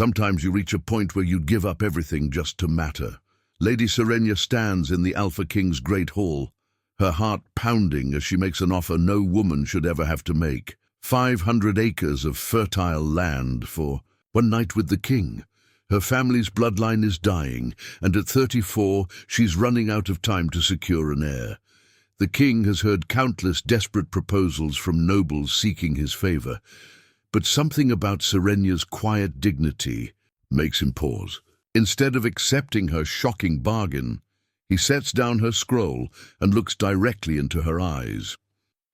Sometimes you reach a point where you'd give up everything just to matter. Lady Serenya stands in the Alpha King's great hall, her heart pounding as she makes an offer no woman should ever have to make. 500 acres of fertile land for one night with the king. Her family's bloodline is dying, and at 34, she's running out of time to secure an heir. The king has heard countless desperate proposals from nobles seeking his favor, but something about Serenya's quiet dignity makes him pause. Instead of accepting her shocking bargain, he sets down her scroll and looks directly into her eyes.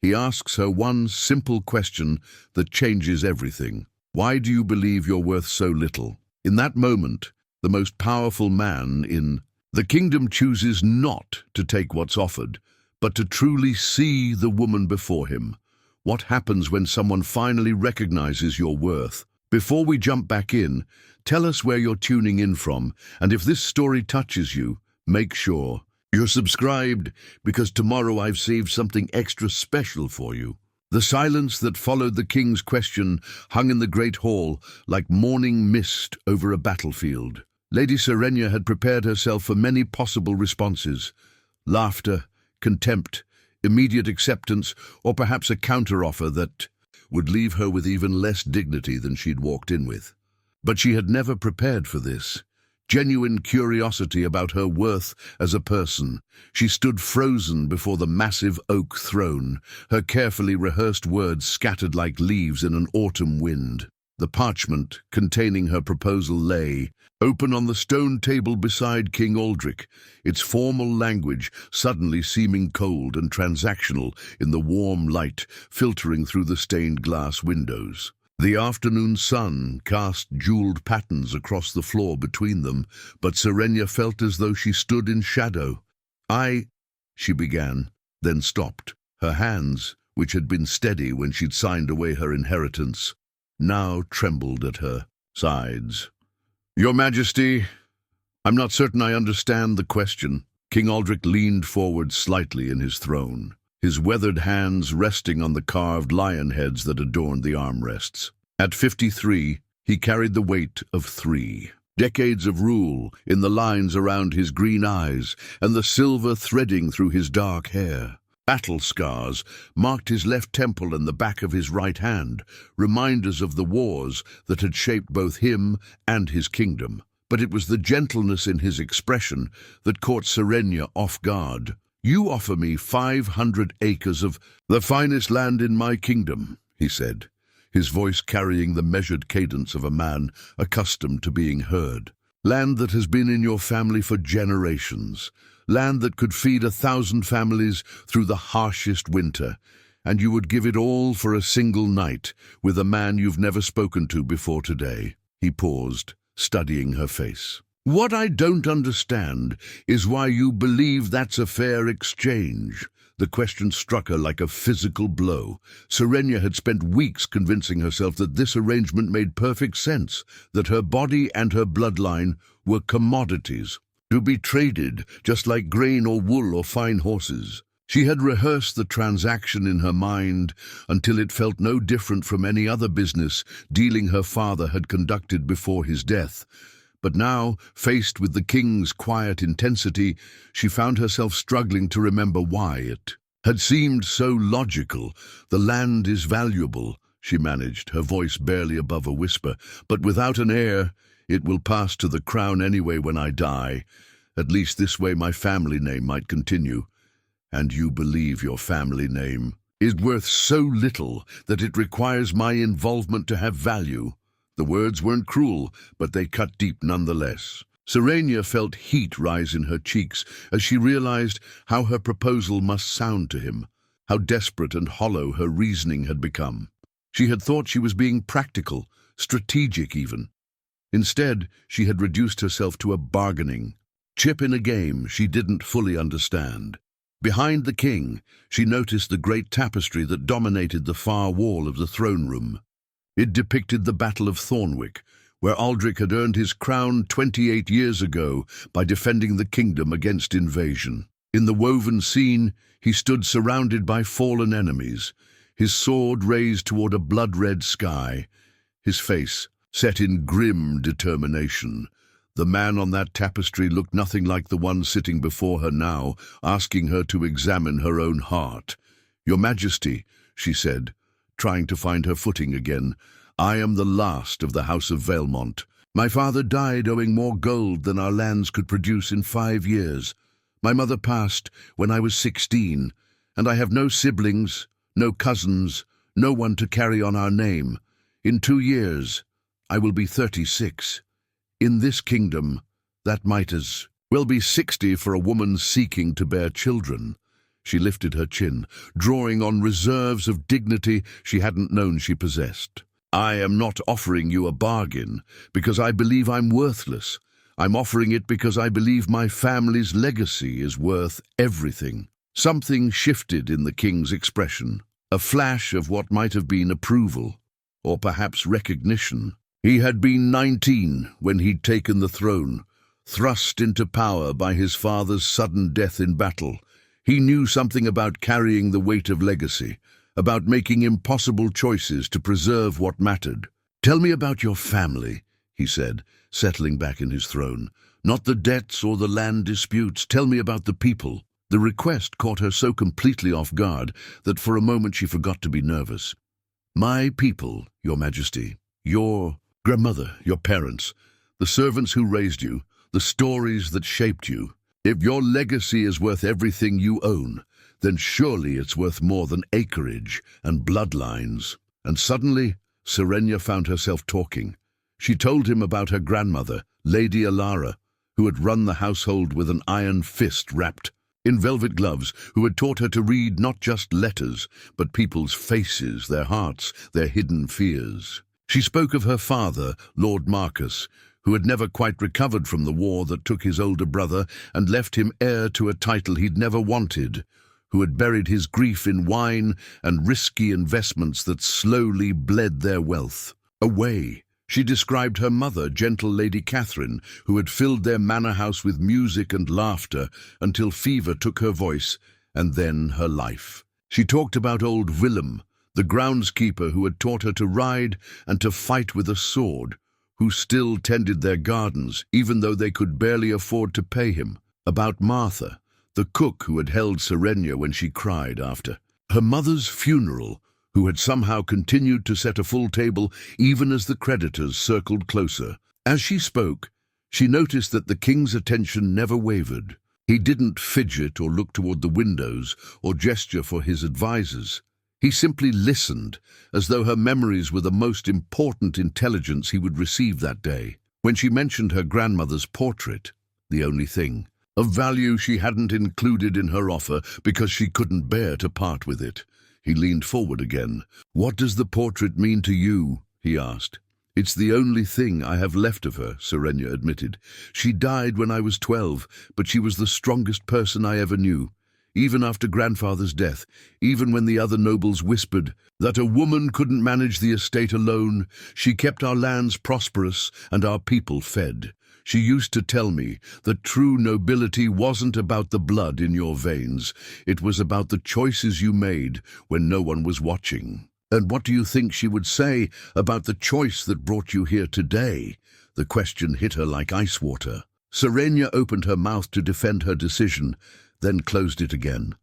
He asks her one simple question that changes everything. Why do you believe you're worth so little? In that moment, the most powerful man in the kingdom chooses not to take what's offered, but to truly see the woman before him. What happens when someone finally recognizes your worth? Before we jump back in, tell us where you're tuning in from, and if this story touches you, make sure you're subscribed, because tomorrow I've saved something extra special for you. The silence that followed the king's question hung in the great hall like morning mist over a battlefield. Lady Serenya had prepared herself for many possible responses: laughter, contempt, immediate acceptance, or perhaps a counteroffer that would leave her with even less dignity than she'd walked in with. But she had never prepared for this. Genuine curiosity about her worth as a person, she stood frozen before the massive oak throne, her carefully rehearsed words scattered like leaves in an autumn wind. The parchment containing her proposal lay open on the stone table beside King Aldrich, its formal language suddenly seeming cold and transactional in the warm light filtering through the stained glass windows. The afternoon sun cast jeweled patterns across the floor between them, but Serenya felt as though she stood in shadow. She began, then stopped. Her hands, which had been steady when she'd signed away her inheritance, now trembled at her sides. Your Majesty, I'm not certain I understand the question. King Aldrich leaned forward slightly in his throne, his weathered hands resting on the carved lion heads that adorned the armrests. At 53, he carried the weight of 3 decades of rule in the lines around his green eyes and the silver threading through his dark hair. Battle scars marked his left temple and the back of his right hand, reminders of the wars that had shaped both him and his kingdom. But it was the gentleness in his expression that caught Serenya off guard. You offer me 500 acres of the finest land in my kingdom, he said, his voice carrying the measured cadence of a man accustomed to being heard. Land that has been in your family for generations. Land that could feed 1,000 families through the harshest winter, and you would give it all for a single night with a man you've never spoken to before today. He paused, studying her face. What I don't understand is why you believe that's a fair exchange. The question struck her like a physical blow. Serenya had spent weeks convincing herself that this arrangement made perfect sense, that her body and her bloodline were commodities, to be traded just like grain or wool or fine horses. She had rehearsed the transaction in her mind until it felt no different from any other business dealing her father had conducted before his death. But now, faced with the king's quiet intensity, she found herself struggling to remember why it had seemed so logical. The land is valuable, she managed, her voice barely above a whisper, but without an heir, it will pass to the crown anyway when I die. At least this way my family name might continue. And you believe your family name is worth so little that it requires my involvement to have value. The words weren't cruel, but they cut deep nonetheless. Serenya felt heat rise in her cheeks as she realized how her proposal must sound to him, how desperate and hollow her reasoning had become. She had thought she was being practical, strategic even. Instead, she had reduced herself to a bargaining chip in a game she didn't fully understand. Behind the king, she noticed the great tapestry that dominated the far wall of the throne room. It depicted the Battle of Thornwick, where Aldrich had earned his crown 28 years ago by defending the kingdom against invasion. In the woven scene, he stood surrounded by fallen enemies, his sword raised toward a blood-red sky, his face set in grim determination. The man on that tapestry looked nothing like the one sitting before her now, asking her to examine her own heart. "Your Majesty," she said, trying to find her footing again, "I am the last of the House of Valemont. My father died owing more gold than our lands could produce in 5 years. My mother passed when I was 16, and I have no siblings, no cousins, no one to carry on our name. In 2 years, I will be 36. In this kingdom, that might as well be 60 for a woman seeking to bear children." She lifted her chin, drawing on reserves of dignity she hadn't known she possessed. "I am not offering you a bargain because I believe I'm worthless. I'm offering it because I believe my family's legacy is worth everything." Something shifted in the king's expression, a flash of what might have been approval, or perhaps recognition. He had been 19 when he'd taken the throne, thrust into power by his father's sudden death in battle. He knew something about carrying the weight of legacy, about making impossible choices to preserve what mattered. "Tell me about your family," he said, settling back in his throne. "Not the debts or the land disputes. Tell me about the people." The request caught her so completely off guard that for a moment she forgot to be nervous. "My people, Your Majesty, your grandmother, your parents, the servants who raised you, the stories that shaped you. If your legacy is worth everything you own, then surely it's worth more than acreage and bloodlines." And suddenly, Serenya found herself talking. She told him about her grandmother, Lady Alara, who had run the household with an iron fist wrapped in velvet gloves, who had taught her to read not just letters, but people's faces, their hearts, their hidden fears. She spoke of her father, Lord Marcus, who had never quite recovered from the war that took his older brother and left him heir to a title he'd never wanted, who had buried his grief in wine and risky investments that slowly bled their wealth away. She described her mother, gentle Lady Catherine, who had filled their manor house with music and laughter until fever took her voice, and then her life. She talked about old Willem, the groundskeeper who had taught her to ride and to fight with a sword, who still tended their gardens, even though they could barely afford to pay him. About Martha, the cook who had held Serenya when she cried after her mother's funeral, who had somehow continued to set a full table even as the creditors circled closer. As she spoke, she noticed that the king's attention never wavered. He didn't fidget or look toward the windows or gesture for his advisors. He simply listened, as though her memories were the most important intelligence he would receive that day. When she mentioned her grandmother's portrait, the only thing of value she hadn't included in her offer because she couldn't bear to part with it, he leaned forward again. "What does the portrait mean to you?" he asked. "It's the only thing I have left of her," Serenya admitted. "She died when I was 12, but she was the strongest person I ever knew. Even after grandfather's death, even when the other nobles whispered that a woman couldn't manage the estate alone, she kept our lands prosperous and our people fed. She used to tell me that true nobility wasn't about the blood in your veins. It was about the choices you made when no one was watching." "And what do you think she would say about the choice that brought you here today?" The question hit her like ice water. Serenya opened her mouth to defend her decision, then closed it again.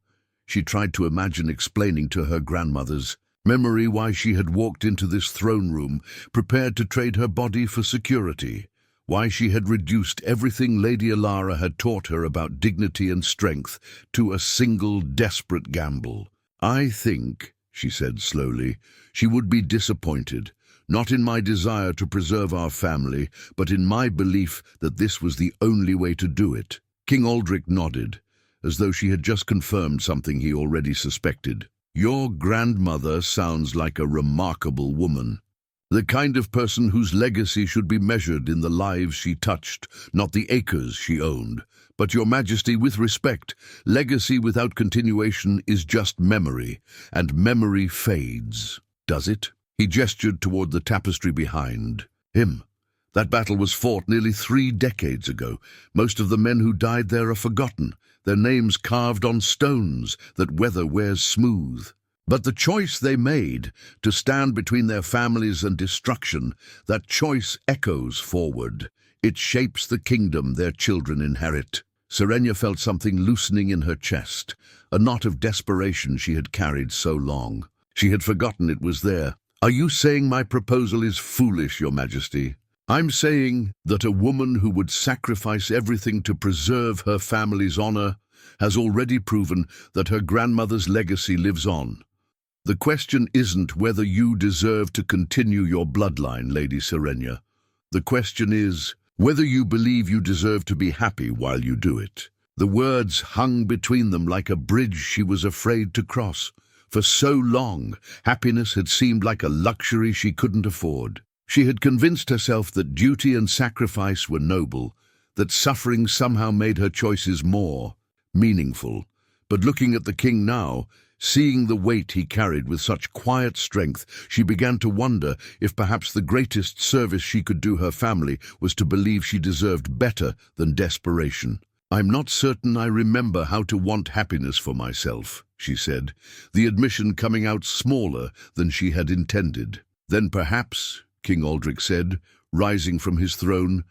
She tried to imagine explaining to her grandmother's memory why she had walked into this throne room, prepared to trade her body for security, why she had reduced everything Lady Alara had taught her about dignity and strength to a single desperate gamble. "I think," she said slowly, "she would be disappointed, not in my desire to preserve our family, but in my belief that this was the only way to do it." King Aldrich nodded, as though she had just confirmed something he already suspected. "Your grandmother sounds like a remarkable woman. The kind of person whose legacy should be measured in the lives she touched, not the acres she owned. But, Your Majesty, with respect, legacy without continuation is just memory, and memory fades. Does it?" He gestured toward the tapestry behind him. "That battle was fought nearly 3 decades ago. Most of the men who died there are forgotten, their names carved on stones that weather wears smooth. But the choice they made to stand between their families and destruction, that choice echoes forward. It shapes the kingdom their children inherit. Serenya felt something loosening in her chest, a knot of desperation she had carried so long. She had forgotten it was there. "Are you saying my proposal is foolish, Your Majesty?" "I'm saying that a woman who would sacrifice everything to preserve her family's honor has already proven that her grandmother's legacy lives on. The question isn't whether you deserve to continue your bloodline, Lady Serenya. The question is whether you believe you deserve to be happy while you do it." The words hung between them like a bridge she was afraid to cross. For so long, happiness had seemed like a luxury she couldn't afford. She had convinced herself that duty and sacrifice were noble, that suffering somehow made her choices more meaningful. But looking at the king now, seeing the weight he carried with such quiet strength, she began to wonder if perhaps the greatest service she could do her family was to believe she deserved better than desperation. "I'm not certain I remember how to want happiness for myself," she said, the admission coming out smaller than she had intended. "Then perhaps," King Aldrich said, rising from his throne,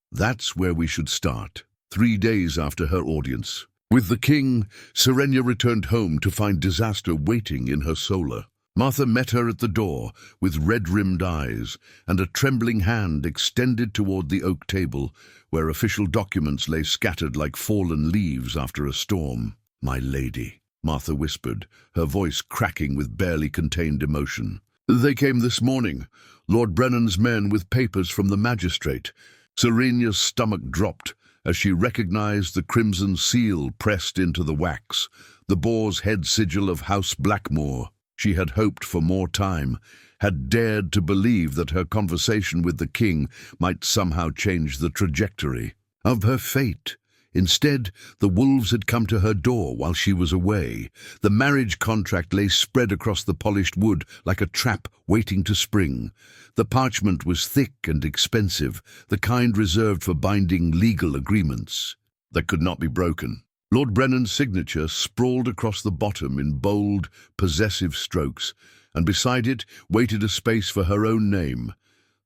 "that's where we should start." 3 days after her audience with the king, Serenya returned home to find disaster waiting in her solar. Martha met her at the door with red-rimmed eyes and a trembling hand extended toward the oak table, where official documents lay scattered like fallen leaves after a storm. "My lady," Martha whispered, her voice cracking with barely contained emotion. "They came this morning, Lord Brennan's men with papers from the magistrate." Serenya's stomach dropped as she recognized the crimson seal pressed into the wax, the boar's head sigil of House Blackmore. She had hoped for more time, had dared to believe that her conversation with the king might somehow change the trajectory of her fate. Instead, the wolves had come to her door while she was away. The marriage contract lay spread across the polished wood like a trap waiting to spring. The parchment was thick and expensive, the kind reserved for binding legal agreements that could not be broken. Lord Brennan's signature sprawled across the bottom in bold, possessive strokes, and beside it waited a space for her own name,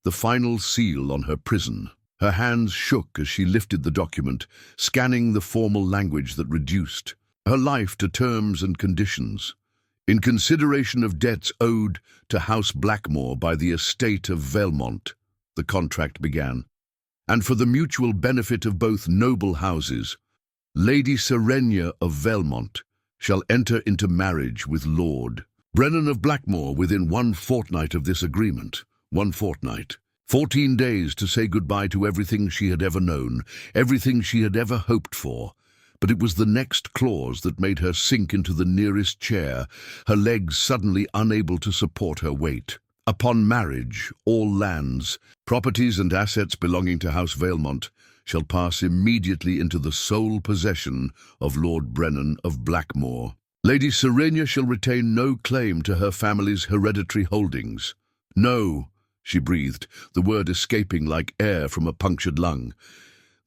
the final seal on her prison. Her hands shook as she lifted the document, scanning the formal language that reduced her life to terms and conditions. "In consideration of debts owed to House Blackmore by the estate of Velmont," the contract began, "and for the mutual benefit of both noble houses, Lady Serenya of Velmont shall enter into marriage with Lord Brennan of Blackmore within 1 fortnight of this agreement." 1 fortnight. 14 days to say goodbye to everything she had ever known, everything she had ever hoped for. But it was the next clause that made her sink into the nearest chair, her legs suddenly unable to support her weight. "Upon marriage, all lands, properties and assets belonging to House Velmont shall pass immediately into the sole possession of Lord Brennan of Blackmore. Lady Serenya shall retain no claim to her family's hereditary holdings." "No," she breathed, the word escaping like air from a punctured lung.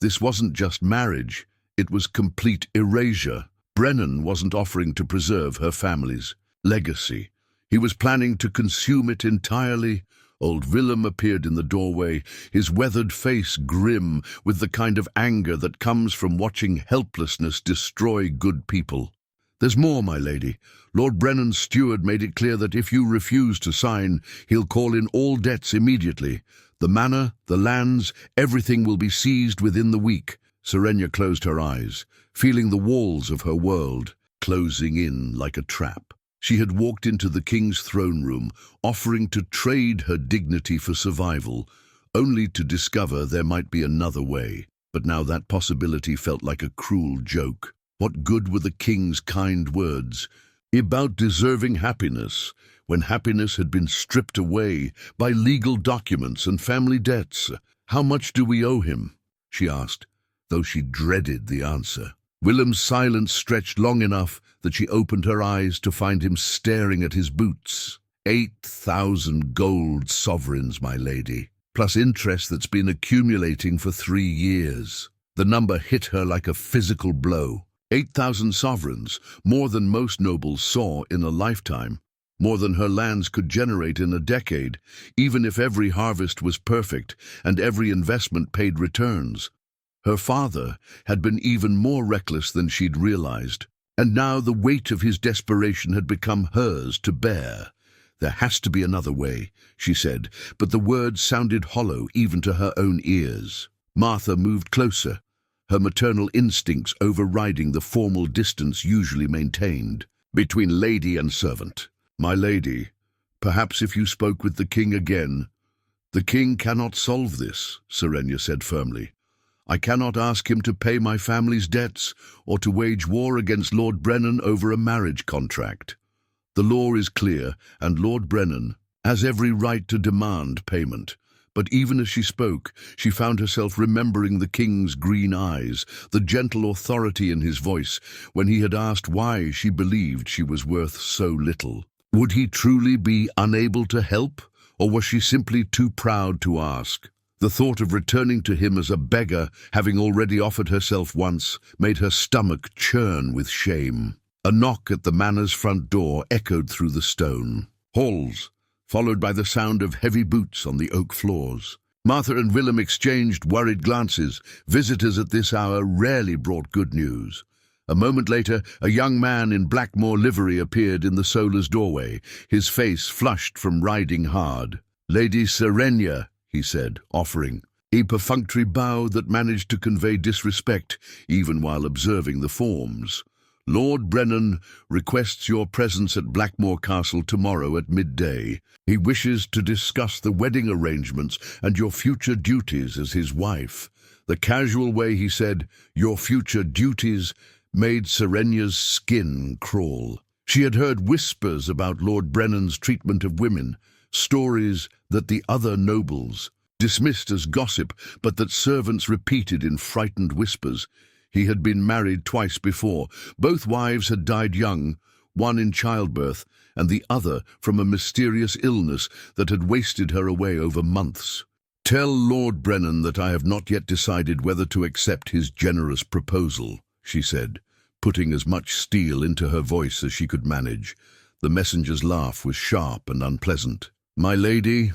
This wasn't just marriage, it was complete erasure. Brennan wasn't offering to preserve her family's legacy. He was planning to consume it entirely. Old Willem appeared in the doorway, his weathered face grim with the kind of anger that comes from watching helplessness destroy good people. "There's more, my lady. Lord Brennan's steward made it clear that if you refuse to sign, he'll call in all debts immediately. The manor, the lands, everything will be seized within the week." Serenya closed her eyes, feeling the walls of her world closing in like a trap. She had walked into the king's throne room, offering to trade her dignity for survival, only to discover there might be another way. But now that possibility felt like a cruel joke. What good were the king's kind words about deserving happiness, when happiness had been stripped away by legal documents and family debts? "How much do we owe him?" she asked, though she dreaded the answer. Willem's silence stretched long enough that she opened her eyes to find him staring at his boots. 8,000 gold sovereigns, my lady, plus interest that's been accumulating for 3 years. The number hit her like a physical blow. 8,000 sovereigns, more than most nobles saw in a lifetime. more than her lands could generate in a decade, even if every harvest was perfect and every investment paid returns. Her father had been even more reckless than she'd realized, and now the weight of his desperation had become hers to bear. "There has to be another way," she said, but the words sounded hollow even to her own ears. Martha moved closer, her maternal instincts overriding the formal distance usually maintained between lady and servant. "My lady, perhaps if you spoke with the king again—" "The king cannot solve this," Serenya said firmly. "I cannot ask him to pay my family's debts or to wage war against Lord Brennan over a marriage contract. The law is clear, and Lord Brennan has every right to demand payment." But even as she spoke, she found herself remembering the king's green eyes, the gentle authority in his voice, when he had asked why she believed she was worth so little. Would he truly be unable to help, or was she simply too proud to ask? The thought of returning to him as a beggar, having already offered herself once, made her stomach churn with shame. A knock at the manor's front door echoed through the stone halls, followed by the sound of heavy boots on the oak floors. Martha and Willem exchanged worried glances. Visitors at this hour rarely brought good news. A moment later, a young man in Blackmore livery appeared in the Solar's doorway, his face flushed from riding hard. "Lady Serenya," he said, offering a perfunctory bow that managed to convey disrespect even while observing the forms. "Lord Brennan requests your presence at Blackmore Castle tomorrow at midday. He wishes to discuss the wedding arrangements and your future duties as his wife." The casual way he said, "your future duties," made Serenya's skin crawl. She had heard whispers about Lord Brennan's treatment of women, stories that the other nobles dismissed as gossip, but that servants repeated in frightened whispers. He had been married twice before. Both wives had died young, one in childbirth, and the other from a mysterious illness that had wasted her away over months. "Tell Lord Brennan that I have not yet decided whether to accept his generous proposal," she said, putting as much steel into her voice as she could manage. The messenger's laugh was sharp and unpleasant. "My lady,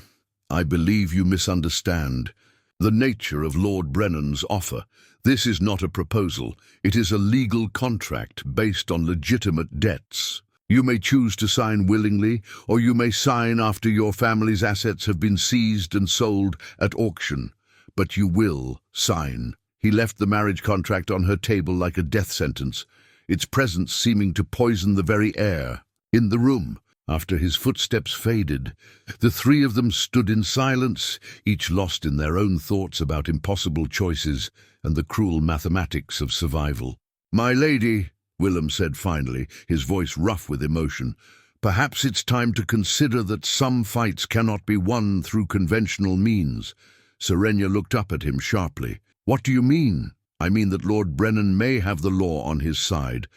I believe you misunderstand the nature of Lord Brennan's offer. This is not a proposal. It is a legal contract based on legitimate debts. You may choose to sign willingly, or you may sign after your family's assets have been seized and sold at auction. But you will sign." He left the marriage contract on her table like a death sentence, its presence seeming to poison the very air in the room. After his footsteps faded, the three of them stood in silence, each lost in their own thoughts about impossible choices and the cruel mathematics of survival. "My lady," Willem said finally, his voice rough with emotion, "perhaps it's time to consider that some fights cannot be won through conventional means." Serenya looked up at him sharply. "What do you mean?" "I mean that Lord Brennan may have the law on his side,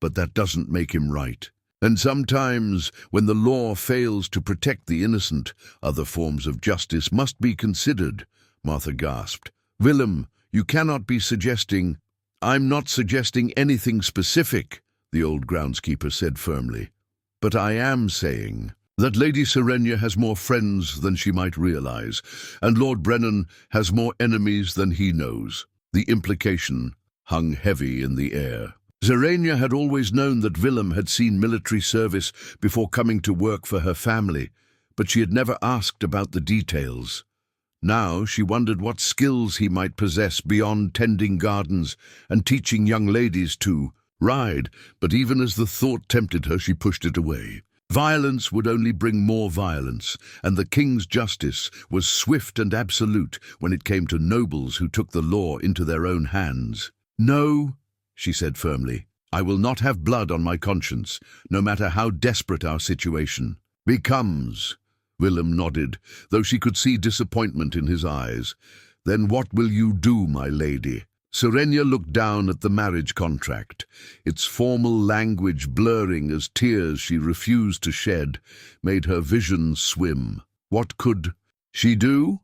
but that doesn't make him right. And sometimes, when the law fails to protect the innocent, other forms of justice must be considered," Martha gasped. "Willem, you cannot be suggesting—" "I'm not suggesting anything specific," the old groundskeeper said firmly. "But I am saying that Lady Serenya has more friends than she might realize, and Lord Brennan has more enemies than he knows." The implication hung heavy in the air. Serenya had always known that Willem had seen military service before coming to work for her family, but she had never asked about the details. Now she wondered what skills he might possess beyond tending gardens and teaching young ladies to ride, but even as the thought tempted her, she pushed it away. Violence would only bring more violence, and the king's justice was swift and absolute when it came to nobles who took the law into their own hands. "No," she said firmly, "I will not have blood on my conscience, no matter how desperate our situation becomes." Willem nodded, though she could see disappointment in his eyes. "Then what will you do, my lady?" Serenya looked down at the marriage contract, its formal language blurring as tears she refused to shed made her vision swim. What could she do?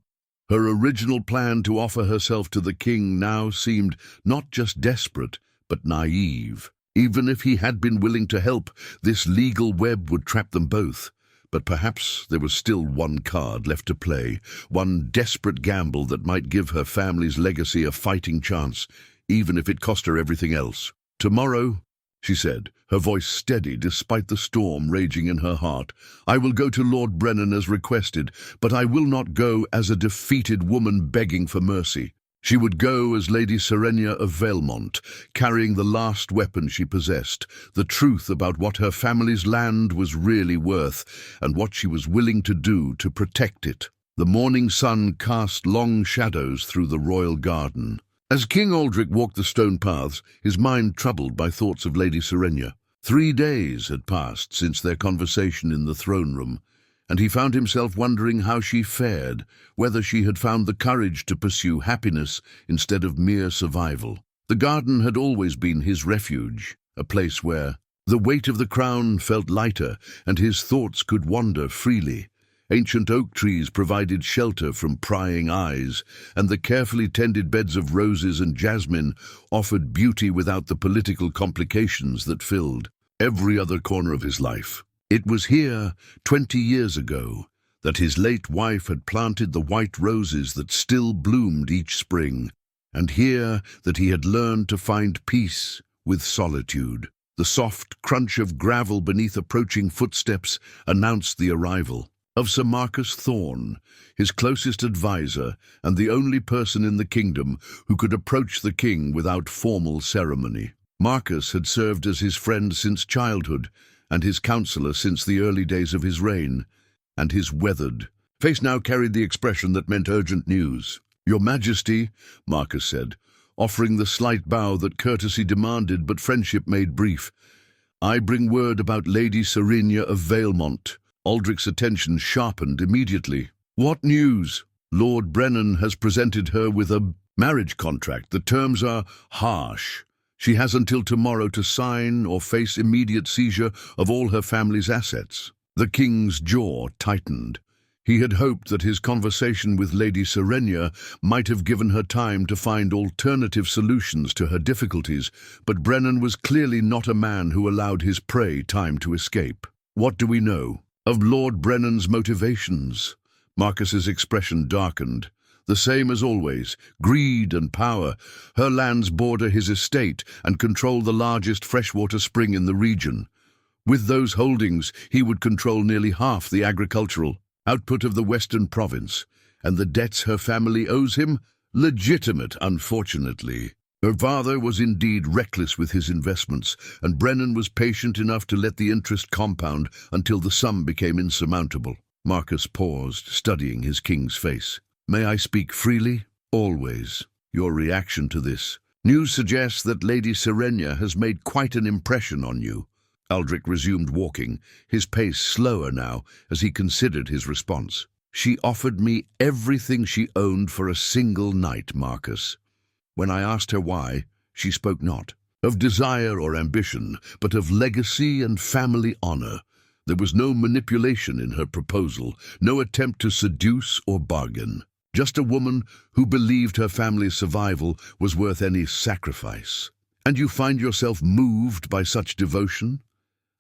Her original plan to offer herself to the king now seemed not just desperate, but naive. Even if he had been willing to help, this legal web would trap them both. But perhaps there was still one card left to play, one desperate gamble that might give her family's legacy a fighting chance, even if it cost her everything else. "Tomorrow," she said, her voice steady despite the storm raging in her heart, "I will go to Lord Brennan as requested, but I will not go as a defeated woman begging for mercy." She would go as Lady Serenya of Valemont, carrying the last weapon she possessed, the truth about what her family's land was really worth and what she was willing to do to protect it. The morning sun cast long shadows through the royal garden. As King Aldric walked the stone paths, his mind troubled by thoughts of Lady Serenya. 3 days had passed since their conversation in the throne room, and he found himself wondering how she fared, whether she had found the courage to pursue happiness instead of mere survival. The garden had always been his refuge, a place where the weight of the crown felt lighter and his thoughts could wander freely. Ancient oak trees provided shelter from prying eyes, and the carefully tended beds of roses and jasmine offered beauty without the political complications that filled every other corner of his life. It was here, 20 years ago, that his late wife had planted the white roses that still bloomed each spring, and here that he had learned to find peace with solitude. The soft crunch of gravel beneath approaching footsteps announced the arrival of Sir Marcus Thorne, his closest advisor and the only person in the kingdom who could approach the king without formal ceremony. Marcus had served as his friend since childhood, and his counselor since the early days of his reign, and his weathered face now carried the expression that meant urgent news. "Your Majesty," Marcus said, offering the slight bow that courtesy demanded but friendship made brief, "I bring word about Lady Serenya of Valemont." Aldric's attention sharpened immediately. "What news?" "Lord Brennan has presented her with a marriage contract. The terms are harsh. She has until tomorrow to sign or face immediate seizure of all her family's assets." The king's jaw tightened. He had hoped that his conversation with Lady Serenya might have given her time to find alternative solutions to her difficulties, but Brennan was clearly not a man who allowed his prey time to escape. "What do we know of Lord Brennan's motivations?" Marcus's expression darkened. "The same as always, greed and power. Her lands border his estate and control the largest freshwater spring in the region. With those holdings, he would control nearly half the agricultural output of the western province, and the debts her family owes him? Legitimate, unfortunately. Her father was indeed reckless with his investments, and Brennan was patient enough to let the interest compound until the sum became insurmountable." Marcus paused, studying his king's face. "May I speak freely?" "Always. Your reaction to this news suggests that Lady Serenya has made quite an impression on you." Aldric resumed walking, his pace slower now as he considered his response. "She offered me everything she owned for a single night, Marcus. When I asked her why, she spoke not of desire or ambition, but of legacy and family honor. There was no manipulation in her proposal, no attempt to seduce or bargain. Just a woman who believed her family's survival was worth any sacrifice. And you find yourself moved by such devotion?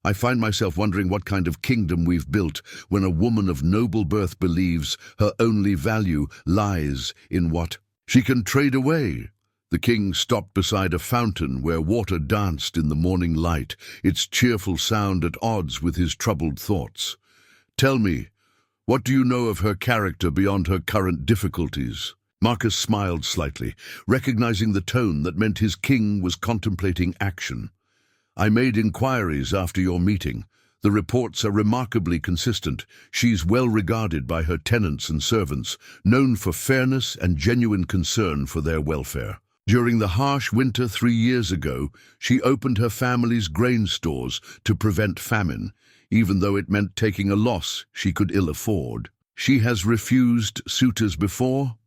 I find myself wondering what kind of kingdom we've built when a woman of noble birth believes her only value lies in what she can trade away." The king stopped beside a fountain where water danced in the morning light, its cheerful sound at odds with his troubled thoughts. "Tell me, what do you know of her character beyond her current difficulties?" Marcus smiled slightly, recognizing the tone that meant his king was contemplating action. "I made inquiries after your meeting. The reports are remarkably consistent. She's well regarded by her tenants and servants, known for fairness and genuine concern for their welfare. During the harsh winter 3 years ago, she opened her family's grain stores to prevent famine, even though it meant taking a loss she could ill afford. She has refused suitors before?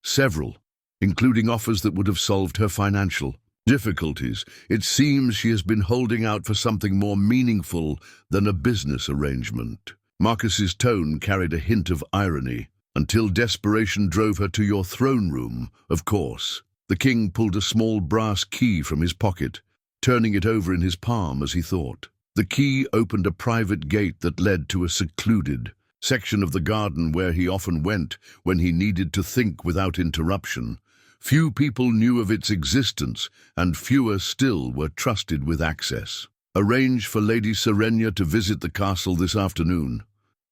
Several, including offers that would have solved her financial difficulties. It seems she has been holding out for something more meaningful than a business arrangement." Marcus's tone carried a hint of irony. "Until desperation drove her to your throne room, of course." The king pulled a small brass key from his pocket. turning it over in his palm as he thought. The key opened a private gate that led to a secluded section of the garden where he often went when he needed to think without interruption. Few people knew of its existence, and fewer still were trusted with access. "Arrange for Lady Serenya to visit the castle this afternoon,"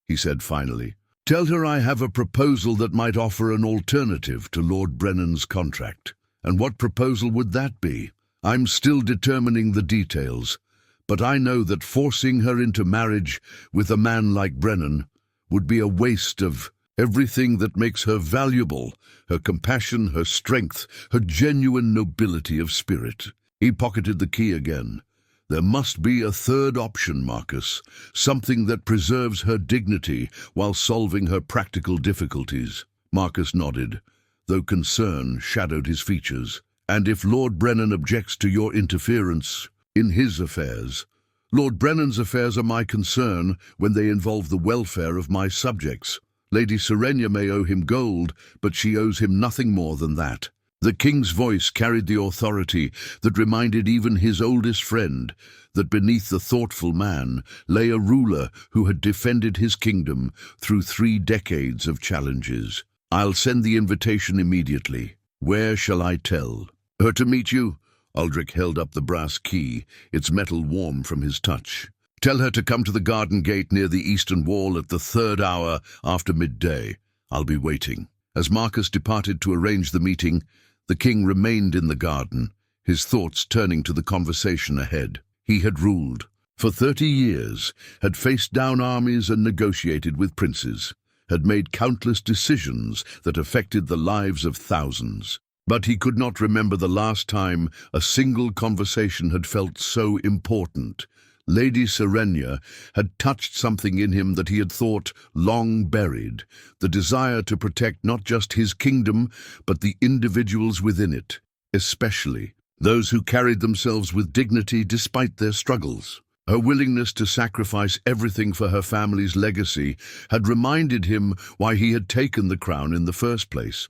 he said finally. "Tell her I have a proposal that might offer an alternative to Lord Brennan's contract." "And what proposal would that be?" "I'm still determining the details, but I know that forcing her into marriage with a man like Brennan would be a waste of everything that makes her valuable, her compassion, her strength, her genuine nobility of spirit." He pocketed the key again. "There must be a third option, Marcus, something that preserves her dignity while solving her practical difficulties." Marcus nodded, though concern shadowed his features. "And if Lord Brennan objects to your interference in his affairs?" "Lord Brennan's affairs are my concern when they involve the welfare of my subjects. Lady Serenya may owe him gold, but she owes him nothing more than that." The king's voice carried the authority that reminded even his oldest friend that beneath the thoughtful man lay a ruler who had defended his kingdom through 3 decades of challenges. "I'll send the invitation immediately. Where shall I tell her to meet you?" Aldrich held up the brass key, its metal warm from his touch. "Tell her to come to the garden gate near the eastern wall at the 3rd hour after midday. I'll be waiting." As Marcus departed to arrange the meeting, the king remained in the garden, his thoughts turning to the conversation ahead. He had ruled for 30 years, had faced down armies and negotiated with princes, had made countless decisions that affected the lives of thousands. But he could not remember the last time a single conversation had felt so important. Lady Serenya had touched something in him that he had thought long buried, the desire to protect not just his kingdom, but the individuals within it, especially those who carried themselves with dignity despite their struggles. Her willingness to sacrifice everything for her family's legacy had reminded him why he had taken the crown in the first place.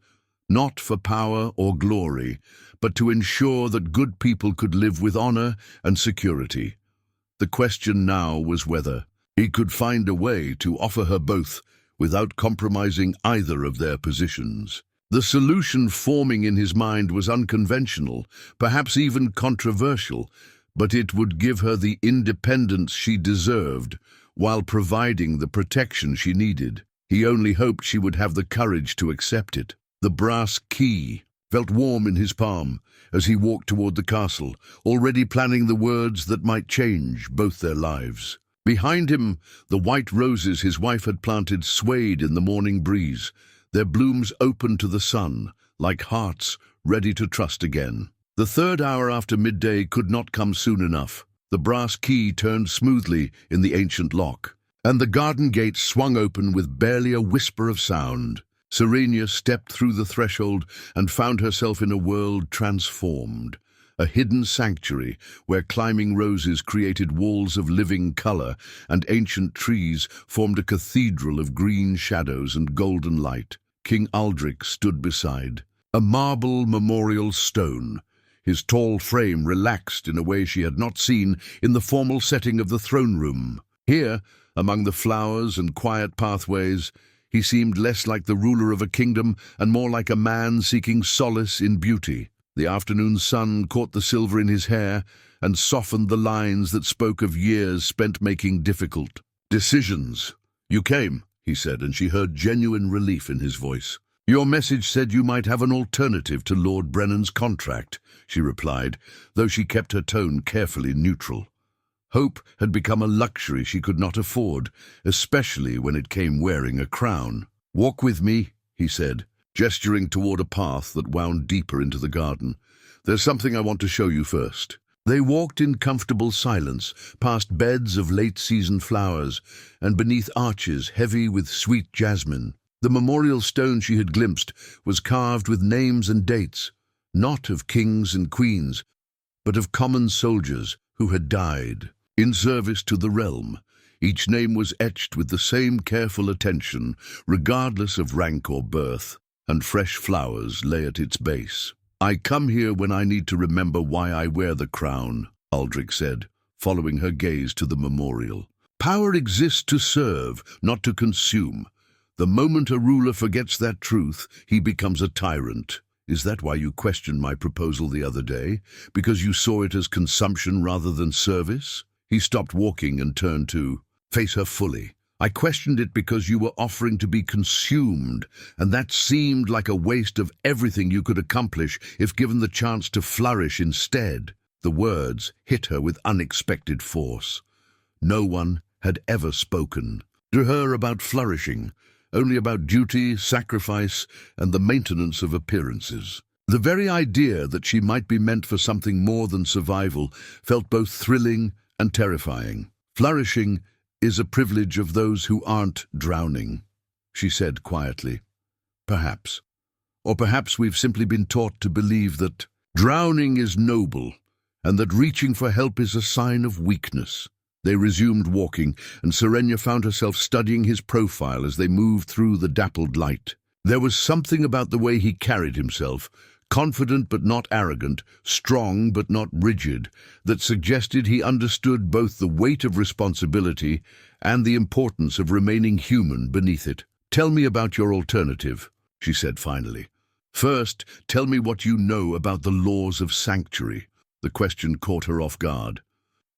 Not for power or glory, but to ensure that good people could live with honor and security. The question now was whether he could find a way to offer her both without compromising either of their positions. The solution forming in his mind was unconventional, perhaps even controversial, but it would give her the independence she deserved while providing the protection she needed. He only hoped she would have the courage to accept it. The brass key felt warm in his palm as he walked toward the castle, already planning the words that might change both their lives. Behind him, the white roses his wife had planted swayed in the morning breeze, their blooms open to the sun, like hearts ready to trust again. The 3rd hour after midday could not come soon enough. The brass key turned smoothly in the ancient lock, and the garden gate swung open with barely a whisper of sound. Serenya stepped through the threshold and found herself in a world transformed, a hidden sanctuary where climbing roses created walls of living color and ancient trees formed a cathedral of green shadows and golden light. King Aldrich stood beside, a marble memorial stone, his tall frame relaxed in a way she had not seen in the formal setting of the throne room. Here, among the flowers and quiet pathways, he seemed less like the ruler of a kingdom and more like a man seeking solace in beauty. The afternoon sun caught the silver in his hair and softened the lines that spoke of years spent making difficult decisions. "You came," he said, and she heard genuine relief in his voice. "Your message said you might have an alternative to Lord Brennan's contract," she replied, though she kept her tone carefully neutral. Hope had become a luxury she could not afford, especially when it came wearing a crown. "Walk with me," he said, gesturing toward a path that wound deeper into the garden. "There's something I want to show you first." They walked in comfortable silence, past beds of late-season flowers, and beneath arches heavy with sweet jasmine. The memorial stone she had glimpsed was carved with names and dates, not of kings and queens, but of common soldiers who had died in service to the realm. Each name was etched with the same careful attention, regardless of rank or birth, and fresh flowers lay at its base. "I come here when I need to remember why I wear the crown," Aldrich said, following her gaze to the memorial. Power exists to serve, not to consume. The moment a ruler forgets that truth, he becomes a tyrant. Is that why you questioned my proposal the other day? Because you saw it as consumption rather than service? He stopped walking and turned to face her fully. I questioned it because you were offering to be consumed, and that seemed like a waste of everything you could accomplish if given the chance to flourish instead. The words hit her with unexpected force. No one had ever spoken to her about flourishing, only about duty, sacrifice, and the maintenance of appearances. The very idea that she might be meant for something more than survival felt both thrilling and terrifying. Flourishing is a privilege of those who aren't drowning, she said quietly. Perhaps. Or perhaps we've simply been taught to believe that drowning is noble, and that reaching for help is a sign of weakness. They resumed walking, and Serenya found herself studying his profile as they moved through the dappled light. There was something about the way he carried himself, confident but not arrogant, strong but not rigid, that suggested he understood both the weight of responsibility and the importance of remaining human beneath it. Tell me about your alternative, she said finally. First, tell me what you know about the laws of sanctuary. The question caught her off guard.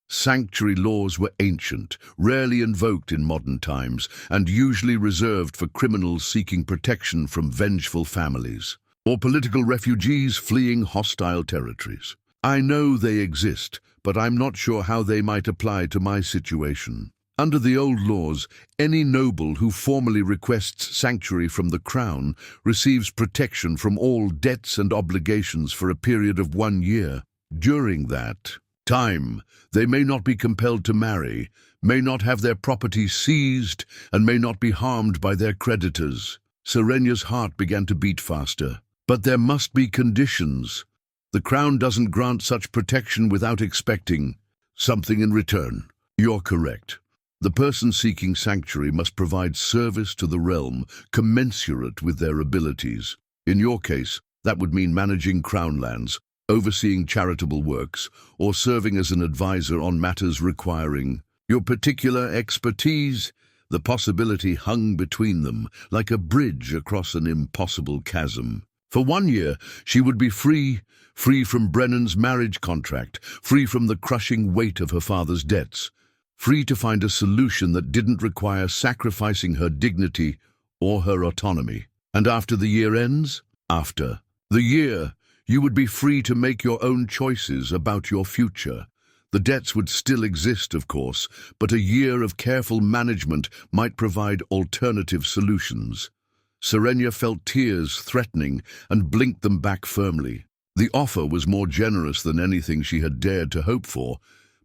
Sanctuary laws were ancient, rarely invoked in modern times, and usually reserved for criminals seeking protection from vengeful families, or political refugees fleeing hostile territories. I know they exist, but I'm not sure how they might apply to my situation. Under the old laws, any noble who formally requests sanctuary from the crown receives protection from all debts and obligations for a period of 1 year. During that time, they may not be compelled to marry, may not have their property seized, and may not be harmed by their creditors. Serenya's heart began to beat faster. But there must be conditions. The crown doesn't grant such protection without expecting something in return. You're correct. The person seeking sanctuary must provide service to the realm commensurate with their abilities. In your case, that would mean managing crown lands, overseeing charitable works, or serving as an advisor on matters requiring your particular expertise. The possibility hung between them, like a bridge across an impossible chasm. For 1 year, she would be free from Brennan's marriage contract, free from the crushing weight of her father's debts, free to find a solution that didn't require sacrificing her dignity or her autonomy. And after the year ends? After the year, you would be free to make your own choices about your future. The debts would still exist, of course, but a year of careful management might provide alternative solutions. Serenya felt tears threatening and blinked them back firmly. The offer was more generous than anything she had dared to hope for,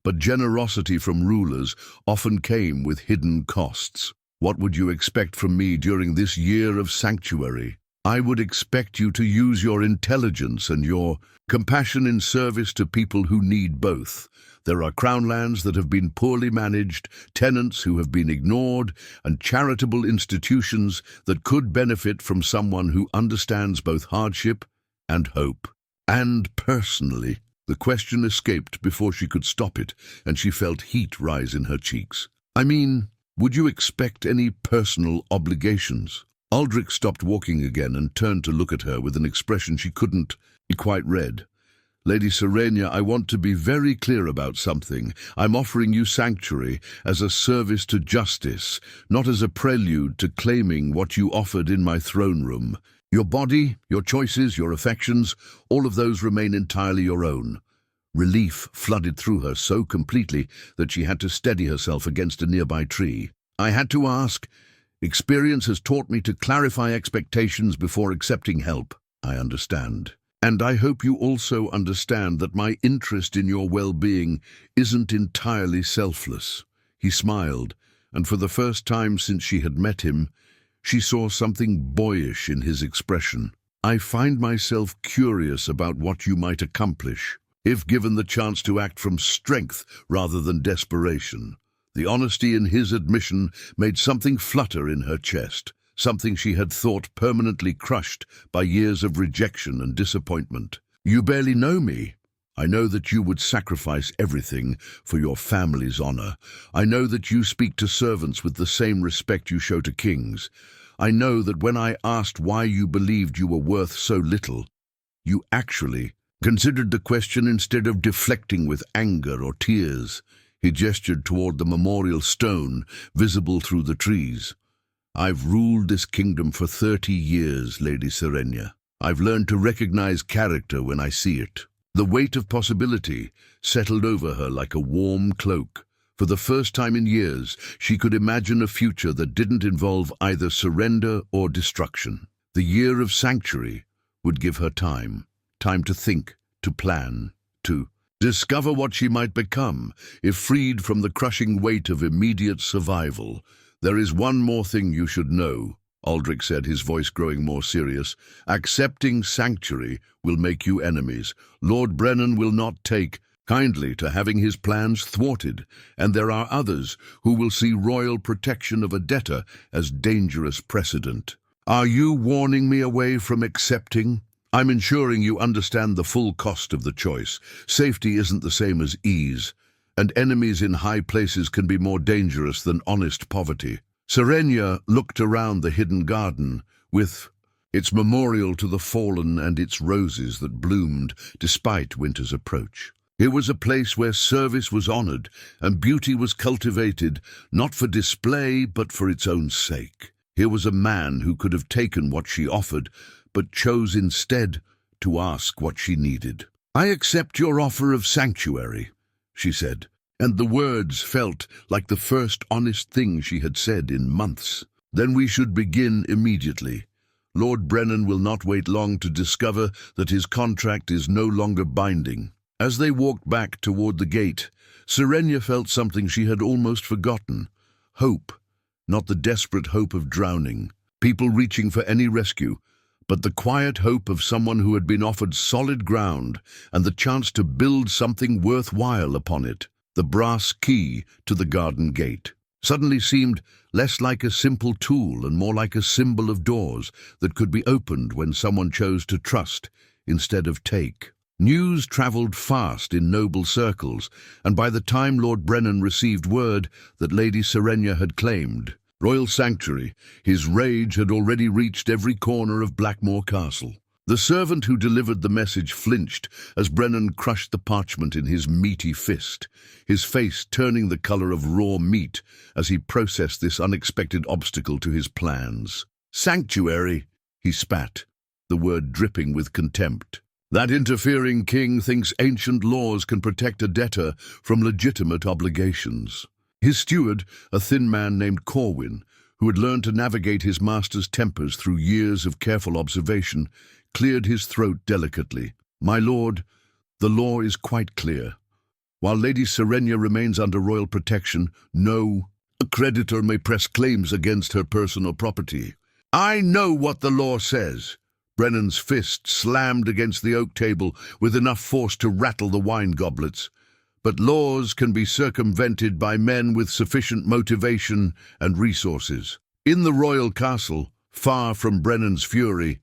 but generosity from rulers often came with hidden costs. What would you expect from me during this year of sanctuary? I would expect you to use your intelligence and your compassion in service to people who need both. There are crown lands that have been poorly managed, tenants who have been ignored, and charitable institutions that could benefit from someone who understands both hardship and hope. And personally, the question escaped before she could stop it, and she felt heat rise in her cheeks. I mean, would you expect any personal obligations? Aldrich stopped walking again and turned to look at her with an expression she couldn't quite read. Lady Serenya, I want to be very clear about something. I'm offering you sanctuary as a service to justice, not as a prelude to claiming what you offered in my throne room. Your body, your choices, your affections, all of those remain entirely your own. Relief flooded through her so completely that she had to steady herself against a nearby tree. I had to ask. Experience has taught me to clarify expectations before accepting help. I understand. And I hope you also understand that my interest in your well-being isn't entirely selfless. He smiled, and for the first time since she had met him, she saw something boyish in his expression. I find myself curious about what you might accomplish, if given the chance to act from strength rather than desperation. The honesty in his admission made something flutter in her chest, something she had thought permanently crushed by years of rejection and disappointment. You barely know me. I know that you would sacrifice everything for your family's honor. I know that you speak to servants with the same respect you show to kings. I know that when I asked why you believed you were worth so little, you actually considered the question instead of deflecting with anger or tears. He gestured toward the memorial stone visible through the trees. I've ruled this kingdom for 30 years, Lady Serenya. I've learned to recognize character when I see it. The weight of possibility settled over her like a warm cloak. For the first time in years, she could imagine a future that didn't involve either surrender or destruction. The year of sanctuary would give her time to think, to plan, to discover what she might become if freed from the crushing weight of immediate survival. There is one more thing you should know, Aldrich said, his voice growing more serious. Accepting sanctuary will make you enemies. Lord Brennan will not take kindly to having his plans thwarted, and there are others who will see royal protection of a debtor as dangerous precedent. Are you warning me away from accepting? I'm ensuring you understand the full cost of the choice. Safety isn't the same as ease, and enemies in high places can be more dangerous than honest poverty. Serenya looked around the hidden garden, with its memorial to the fallen and its roses that bloomed despite winter's approach. It was a place where service was honored and beauty was cultivated, not for display but for its own sake. Here was a man who could have taken what she offered, but chose instead to ask what she needed. I accept your offer of sanctuary, she said, and the words felt like the first honest thing she had said in months. Then we should begin immediately. Lord Brennan will not wait long to discover that his contract is no longer binding. As they walked back toward the gate, Serenya felt something she had almost forgotten. Hope, not the desperate hope of drowning, people reaching for any rescue, but the quiet hope of someone who had been offered solid ground and the chance to build something worthwhile upon it. The brass key to the garden gate suddenly seemed less like a simple tool and more like a symbol of doors that could be opened when someone chose to trust instead of take. News traveled fast in noble circles, and by the time Lord Brennan received word that Lady Serenya had claimed royal sanctuary, his rage had already reached every corner of Blackmore Castle. The servant who delivered the message flinched as Brennan crushed the parchment in his meaty fist, his face turning the color of raw meat as he processed this unexpected obstacle to his plans. Sanctuary, he spat, the word dripping with contempt. That interfering king thinks ancient laws can protect a debtor from legitimate obligations. His steward, a thin man named Corwin, who had learned to navigate his master's tempers through years of careful observation, cleared his throat delicately. My lord, the law is quite clear. While Lady Serenya remains under royal protection, no creditor may press claims against her personal property. I know what the law says. Brennan's fist slammed against the oak table with enough force to rattle the wine goblets. But laws can be circumvented by men with sufficient motivation and resources. In the royal castle, far from Brennan's fury,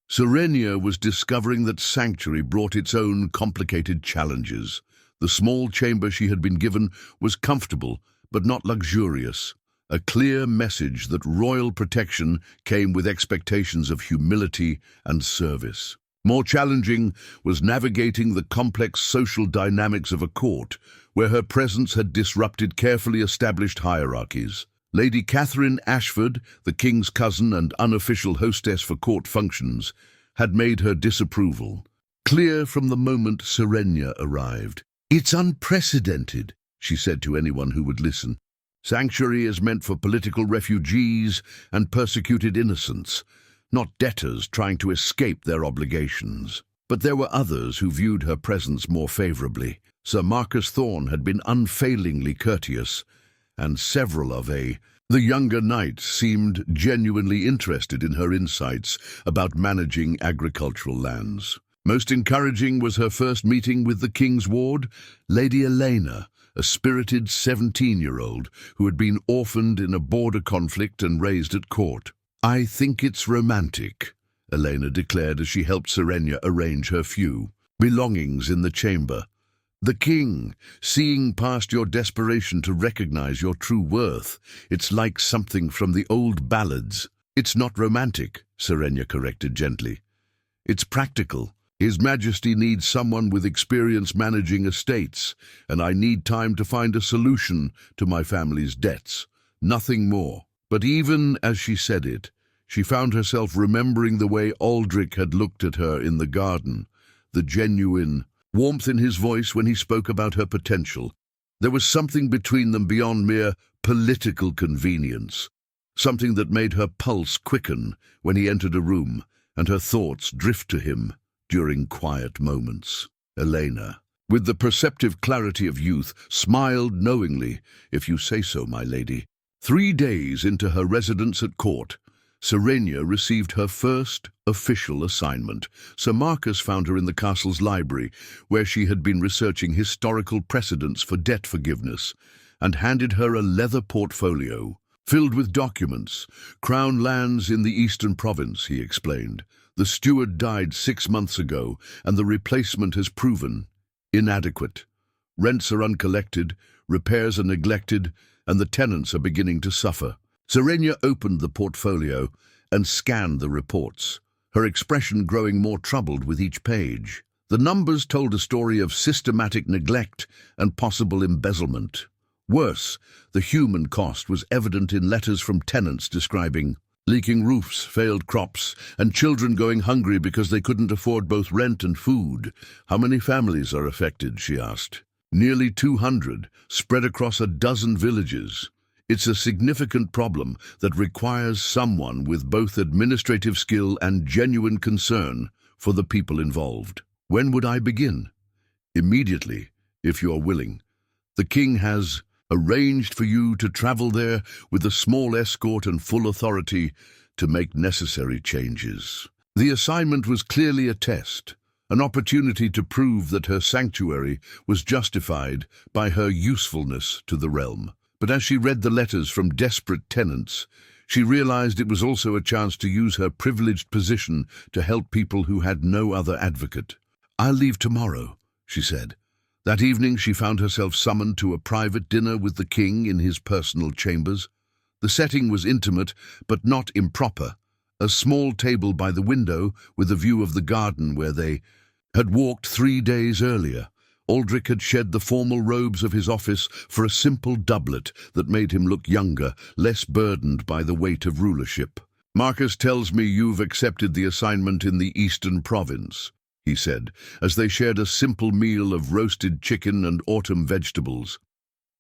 Serenya was discovering that sanctuary brought its own complicated challenges. The small chamber she had been given was comfortable, but not luxurious. A clear message that royal protection came with expectations of humility and service. More challenging was navigating the complex social dynamics of a court, where her presence had disrupted carefully established hierarchies. Lady Catherine Ashford, the king's cousin and unofficial hostess for court functions, had made her disapproval clear from the moment Serenya arrived. It's unprecedented, she said to anyone who would listen. Sanctuary is meant for political refugees and persecuted innocents, not debtors trying to escape their obligations. But there were others who viewed her presence more favorably. Sir Marcus Thorne had been unfailingly courteous, and several of the younger knights seemed genuinely interested in her insights about managing agricultural lands. Most encouraging was her first meeting with the king's ward, Lady Elena, a spirited 17-year-old who had been orphaned in a border conflict and raised at court. I think it's romantic, Elena declared as she helped Serenya arrange her few. belongings in the chamber. The king, seeing past your desperation to recognize your true worth. It's like something from the old ballads. It's not romantic, Serenya corrected gently. It's practical. His Majesty needs someone with experience managing estates, and I need time to find a solution to my family's debts. Nothing more. But even as she said it, she found herself remembering the way Aldrich had looked at her in the garden, the genuine warmth in his voice when he spoke about her potential. There was something between them beyond mere political convenience, something that made her pulse quicken when he entered a room, and her thoughts drift to him during quiet moments. Elena, with the perceptive clarity of youth, smiled knowingly. "If you say so, my lady." 3 days into her residence at court, Serenya received her first official assignment. Sir Marcus found her in the castle's library, where she had been researching historical precedents for debt forgiveness, and handed her a leather portfolio filled with documents. "Crown lands in the eastern province," he explained. "The steward died 6 months ago, and the replacement has proven inadequate. Rents are uncollected, repairs are neglected, and the tenants are beginning to suffer." Serenya opened the portfolio and scanned the reports, her expression growing more troubled with each page. The numbers told a story of systematic neglect and possible embezzlement. Worse, the human cost was evident in letters from tenants describing leaking roofs, failed crops, and children going hungry because they couldn't afford both rent and food. "How many families are affected?" she asked. "Nearly 200, spread across a dozen villages. It's a significant problem that requires someone with both administrative skill and genuine concern for the people involved." "When would I begin?" "Immediately, if you are willing. The king has arranged for you to travel there with a small escort and full authority to make necessary changes." The assignment was clearly a test, an opportunity to prove that her sanctuary was justified by her usefulness to the realm. But as she read the letters from desperate tenants, she realized it was also a chance to use her privileged position to help people who had no other advocate. "I'll leave tomorrow," she said. That evening she found herself summoned to a private dinner with the king in his personal chambers. The setting was intimate, but not improper. A small table by the window with a view of the garden where they had walked 3 days earlier. Aldrich had shed the formal robes of his office for a simple doublet that made him look younger, less burdened by the weight of rulership. "Marcus tells me you've accepted the assignment in the eastern province," he said, as they shared a simple meal of roasted chicken and autumn vegetables.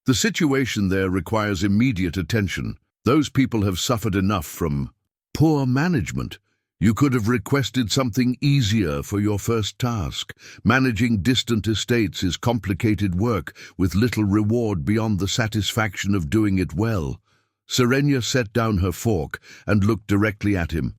"The situation there requires immediate attention. Those people have suffered enough from poor management. You could have requested something easier for your first task. Managing distant estates is complicated work with little reward beyond the satisfaction of doing it well." Serenya set down her fork and looked directly at him.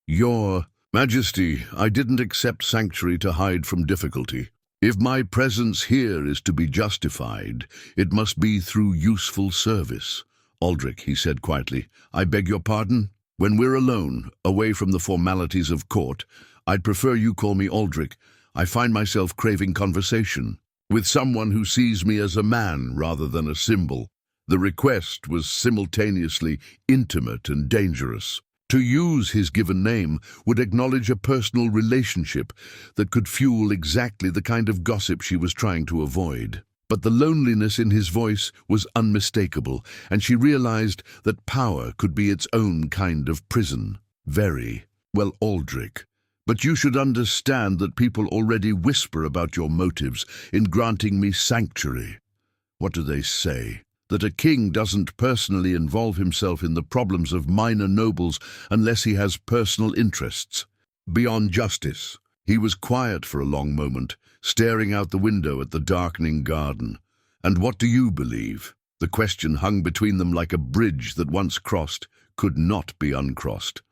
"Your Majesty, I didn't accept sanctuary to hide from difficulty. If my presence here is to be justified, it must be through useful service." "Aldrich," he said quietly, "I beg your pardon? When we're alone, away from the formalities of court, I'd prefer you call me Aldrich. I find myself craving conversation with someone who sees me as a man rather than a symbol." The request was simultaneously intimate and dangerous. To use his given name would acknowledge a personal relationship that could fuel exactly the kind of gossip she was trying to avoid. But the loneliness in his voice was unmistakable, and she realized that power could be its own kind of prison. "Very well, Aldrich, but you should understand that people already whisper about your motives in granting me sanctuary." "What do they say?" "That a king doesn't personally involve himself in the problems of minor nobles unless he has personal interests beyond justice." He was quiet for a long moment, staring out the window at the darkening garden. "And what do you believe?" The question hung between them like a bridge that once crossed could not be uncrossed.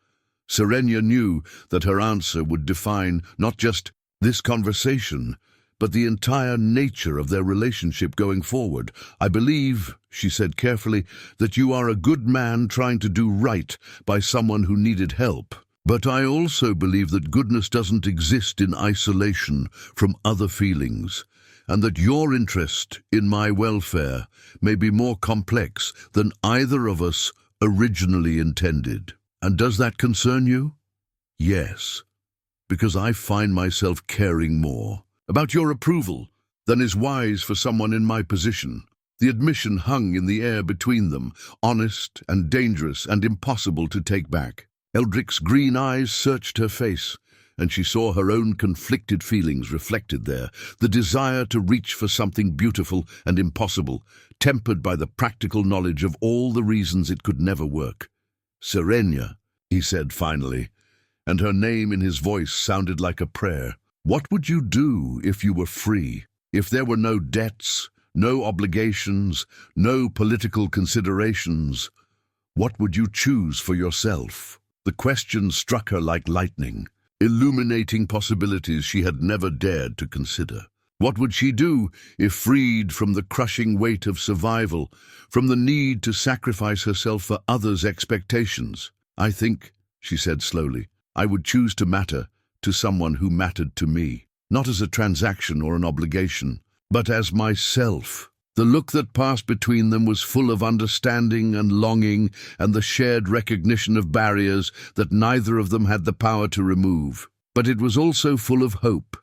Serenya knew that her answer would define not just this conversation, but the entire nature of their relationship going forward. "I believe," she said carefully, "that you are a good man trying to do right by someone who needed help. But I also believe that goodness doesn't exist in isolation from other feelings, and that your interest in my welfare may be more complex than either of us originally intended. And does that concern you? Yes, because I find myself caring more about your approval than is wise for someone in my position. The admission hung in the air between them, honest and dangerous and impossible to take back. Eldric's green eyes searched her face, and she saw her own conflicted feelings reflected there, the desire to reach for something beautiful and impossible, tempered by the practical knowledge of all the reasons it could never work. "Serenya," he said finally, and her name in his voice sounded like a prayer. "What would you do if you were free? If there were no debts, no obligations, no political considerations, what would you choose for yourself?" The question struck her like lightning, illuminating possibilities she had never dared to consider. What would she do if freed from the crushing weight of survival, from the need to sacrifice herself for others' expectations? "I think," she said slowly, "I would choose to matter to someone who mattered to me, not as a transaction or an obligation, but as myself." The look that passed between them was full of understanding and longing and the shared recognition of barriers that neither of them had the power to remove. But it was also full of hope.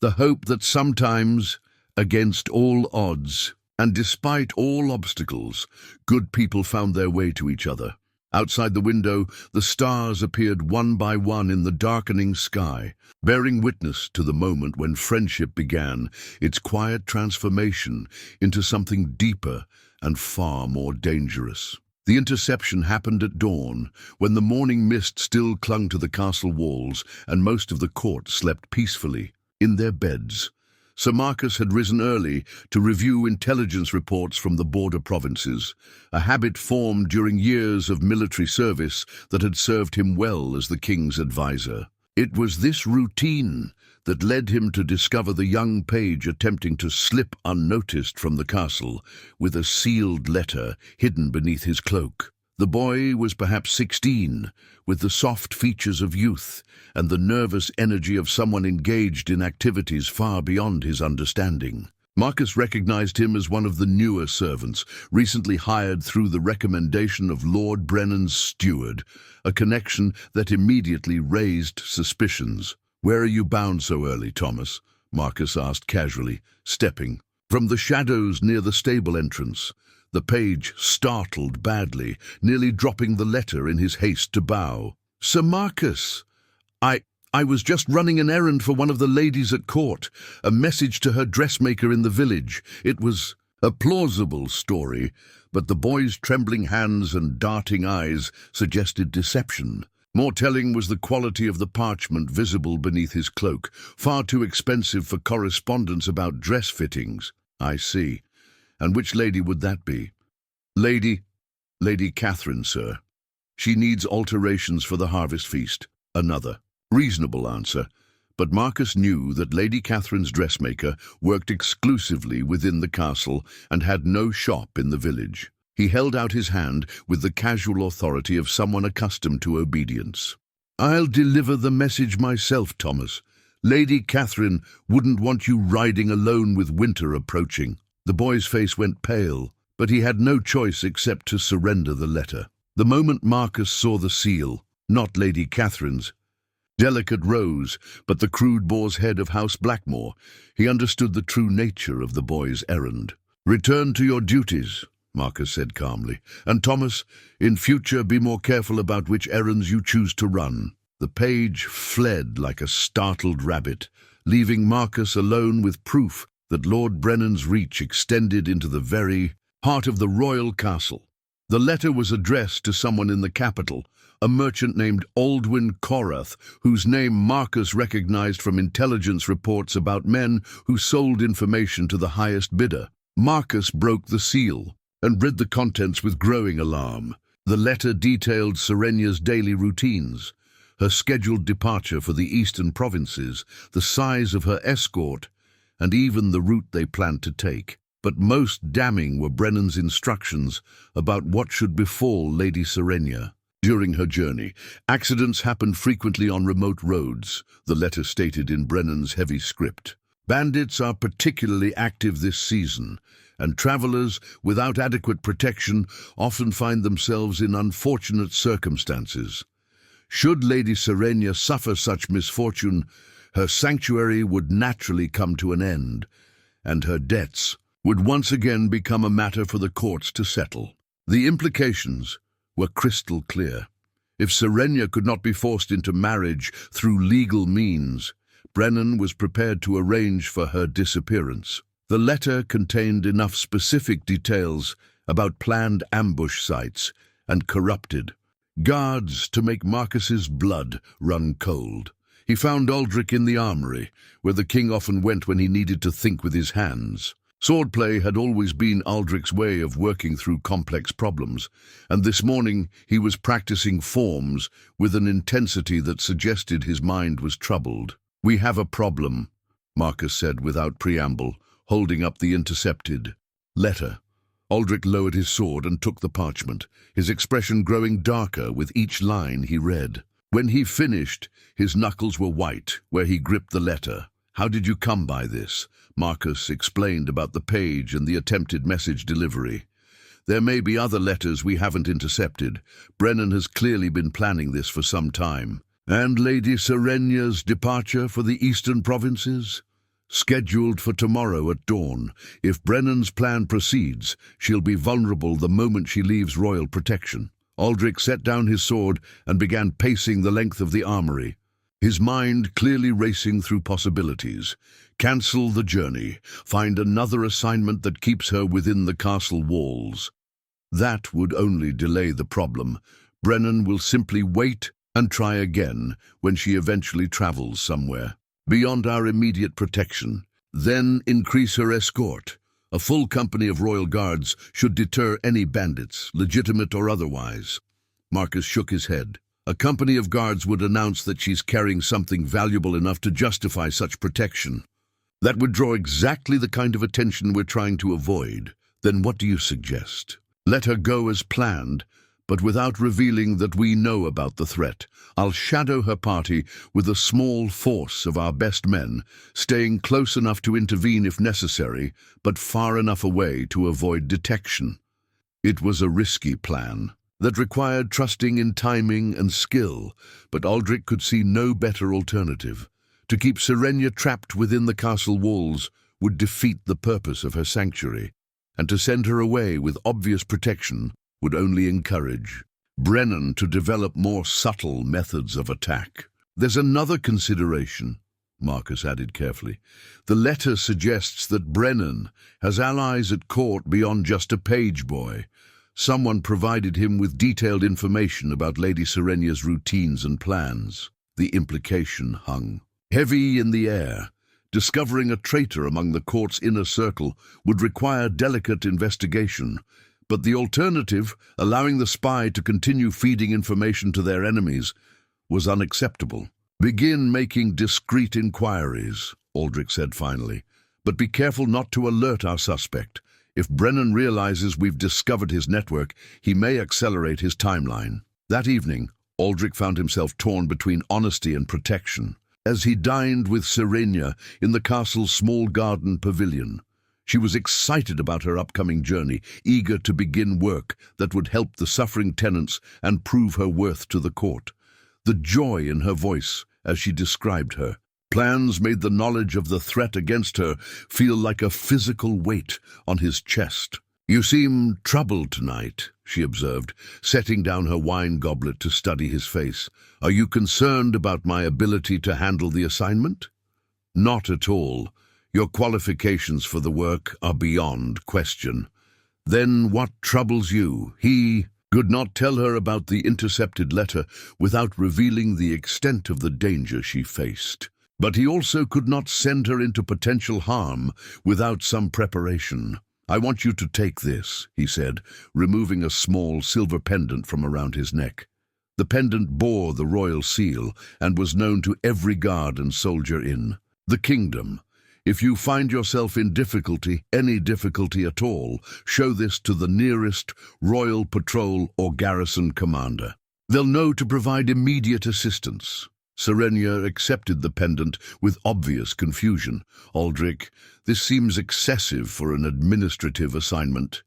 The hope that sometimes, against all odds, and despite all obstacles, good people found their way to each other. Outside the window, the stars appeared one by one in the darkening sky, bearing witness to the moment when friendship began its quiet transformation into something deeper and far more dangerous. The interception happened at dawn, when the morning mist still clung to the castle walls and most of the court slept peacefully in their beds. Sir Marcus had risen early to review intelligence reports from the border provinces, a habit formed during years of military service that had served him well as the king's advisor. It was this routine that led him to discover the young page attempting to slip unnoticed from the castle with a sealed letter hidden beneath his cloak. The boy was perhaps 16, with the soft features of youth and the nervous energy of someone engaged in activities far beyond his understanding. Marcus recognized him as one of the newer servants, recently hired through the recommendation of Lord Brennan's steward, a connection that immediately raised suspicions. "Where are you bound so early, Thomas?" Marcus asked casually, stepping from the shadows near the stable entrance. The page startled badly, nearly dropping the letter in his haste to bow. "Sir Marcus, I was just running an errand for one of the ladies at court, a message to her dressmaker in the village." It was a plausible story, but the boy's trembling hands and darting eyes suggested deception. More telling was the quality of the parchment visible beneath his cloak, far too expensive for correspondence about dress fittings. "I see. And which lady would that be?" Lady Catherine, sir. She needs alterations for the harvest feast." Another reasonable answer, but Marcus knew that Lady Catherine's dressmaker worked exclusively within the castle and had no shop in the village. He held out his hand with the casual authority of someone accustomed to obedience. "I'll deliver the message myself, Thomas. Lady Catherine wouldn't want you riding alone with winter approaching." The boy's face went pale, but he had no choice except to surrender the letter. The moment Marcus saw the seal, not Lady Catherine's, delicate rose, but the crude boar's head of House Blackmore, he understood the true nature of the boy's errand. "Return to your duties," Marcus said calmly, "and Thomas, in future be more careful about which errands you choose to run." The page fled like a startled rabbit, leaving Marcus alone with proof that Lord Brennan's reach extended into the very heart of the royal castle. The letter was addressed to someone in the capital, a merchant named Aldwyn Corath, whose name Marcus recognized from intelligence reports about men who sold information to the highest bidder. Marcus broke the seal and read the contents with growing alarm. The letter detailed Serenya's daily routines, her scheduled departure for the eastern provinces, the size of her escort, and even the route they planned to take. But most damning were Brennan's instructions about what should befall Lady Serenya. During her journey, accidents happened frequently on remote roads, the letter stated in Brennan's heavy script. Bandits are particularly active this season, and travelers without adequate protection often find themselves in unfortunate circumstances. Should Lady Serenya suffer such misfortune, her sanctuary would naturally come to an end, and her debts would once again become a matter for the courts to settle. The implications were crystal clear. If Serenya could not be forced into marriage through legal means, Brennan was prepared to arrange for her disappearance. The letter contained enough specific details about planned ambush sites and corrupted guards to make Marcus's blood run cold. He found Aldrich in the armory, where the king often went when he needed to think with his hands. Swordplay had always been Aldrich's way of working through complex problems, and this morning he was practicing forms with an intensity that suggested his mind was troubled. "We have a problem," Marcus said without preamble, holding up the intercepted letter. Aldrich lowered his sword and took the parchment, his expression growing darker with each line he read. When he finished, his knuckles were white where he gripped the letter. "How did you come by this?" Marcus explained about the page and the attempted message delivery. "There may be other letters we haven't intercepted. Brennan has clearly been planning this for some time." "And Lady Serenya's departure for the eastern provinces?" "Scheduled for tomorrow at dawn. If Brennan's plan proceeds, she'll be vulnerable the moment she leaves royal protection." Aldrich set down his sword and began pacing the length of the armory, his mind clearly racing through possibilities. Cancel the journey, find another assignment that keeps her within the castle walls. That would only delay the problem. Brennan will simply wait and try again when she eventually travels somewhere beyond our immediate protection. Then increase her escort. A full company of royal guards should deter any bandits, legitimate or otherwise. Marcus shook his head. A company of guards would announce that she's carrying something valuable enough to justify such protection. That would draw exactly the kind of attention we're trying to avoid. Then what do you suggest? Let her go as planned, but without revealing that we know about the threat. I'll shadow her party with a small force of our best men, staying close enough to intervene if necessary, but far enough away to avoid detection. It was a risky plan that required trusting in timing and skill, but Aldrich could see no better alternative. To keep Serenya trapped within the castle walls would defeat the purpose of her sanctuary, and to send her away with obvious protection would only encourage Brennan to develop more subtle methods of attack. "There's another consideration," Marcus added carefully. "The letter suggests that Brennan has allies at court beyond just a page boy. Someone provided him with detailed information about Lady Serenya's routines and plans." The implication hung heavy in the air. Discovering a traitor among the court's inner circle would require delicate investigation, but the alternative, allowing the spy to continue feeding information to their enemies, was unacceptable. "Begin making discreet inquiries," Aldrich said finally, "but be careful not to alert our suspect. If Brennan realizes we've discovered his network, he may accelerate his timeline." That evening, Aldrich found himself torn between honesty and protection. As he dined with Serenya in the castle's small garden pavilion, she was excited about her upcoming journey, eager to begin work that would help the suffering tenants and prove her worth to the court. The joy in her voice as she described her plans made the knowledge of the threat against her feel like a physical weight on his chest. "You seem troubled tonight," she observed, setting down her wine goblet to study his face. "Are you concerned about my ability to handle the assignment?" "Not at all. Your qualifications for the work are beyond question." "Then what troubles you?" He could not tell her about the intercepted letter without revealing the extent of the danger she faced. But he also could not send her into potential harm without some preparation. "I want you to take this," he said, removing a small silver pendant from around his neck. The pendant bore the royal seal and was known to every guard and soldier in the kingdom. If you find yourself in difficulty, any difficulty at all, show this to the nearest royal patrol or garrison commander. They'll know to provide immediate assistance. Serenya accepted the pendant with obvious confusion. Aldrich, this seems excessive for an administrative assignment.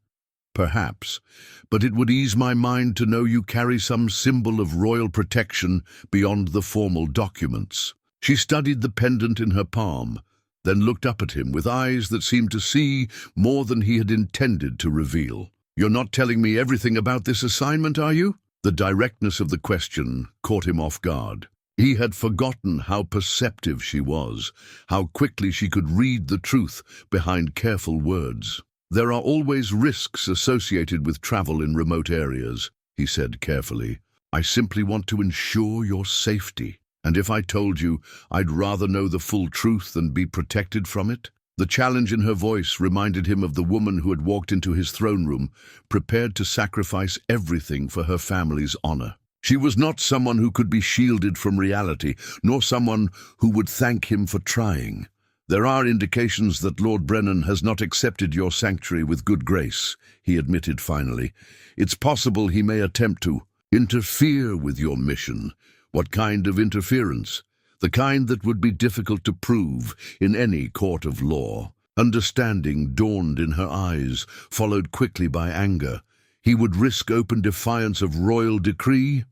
Perhaps, but it would ease my mind to know you carry some symbol of royal protection beyond the formal documents. She studied the pendant in her palm, then looked up at him with eyes that seemed to see more than he had intended to reveal. You're not telling me everything about this assignment, are you? The directness of the question caught him off guard. He had forgotten how perceptive she was, how quickly she could read the truth behind careful words. There are always risks associated with travel in remote areas, he said carefully. I simply want to ensure your safety. And if I told you, I'd rather know the full truth than be protected from it? The challenge in her voice reminded him of the woman who had walked into his throne room, prepared to sacrifice everything for her family's honor. She was not someone who could be shielded from reality, nor someone who would thank him for trying. There are indications that Lord Brennan has not accepted your sanctuary with good grace, he admitted finally. It's possible he may attempt to interfere with your mission. What kind of interference? The kind that would be difficult to prove in any court of law. Understanding dawned in her eyes, followed quickly by anger. He would risk open defiance of royal decree?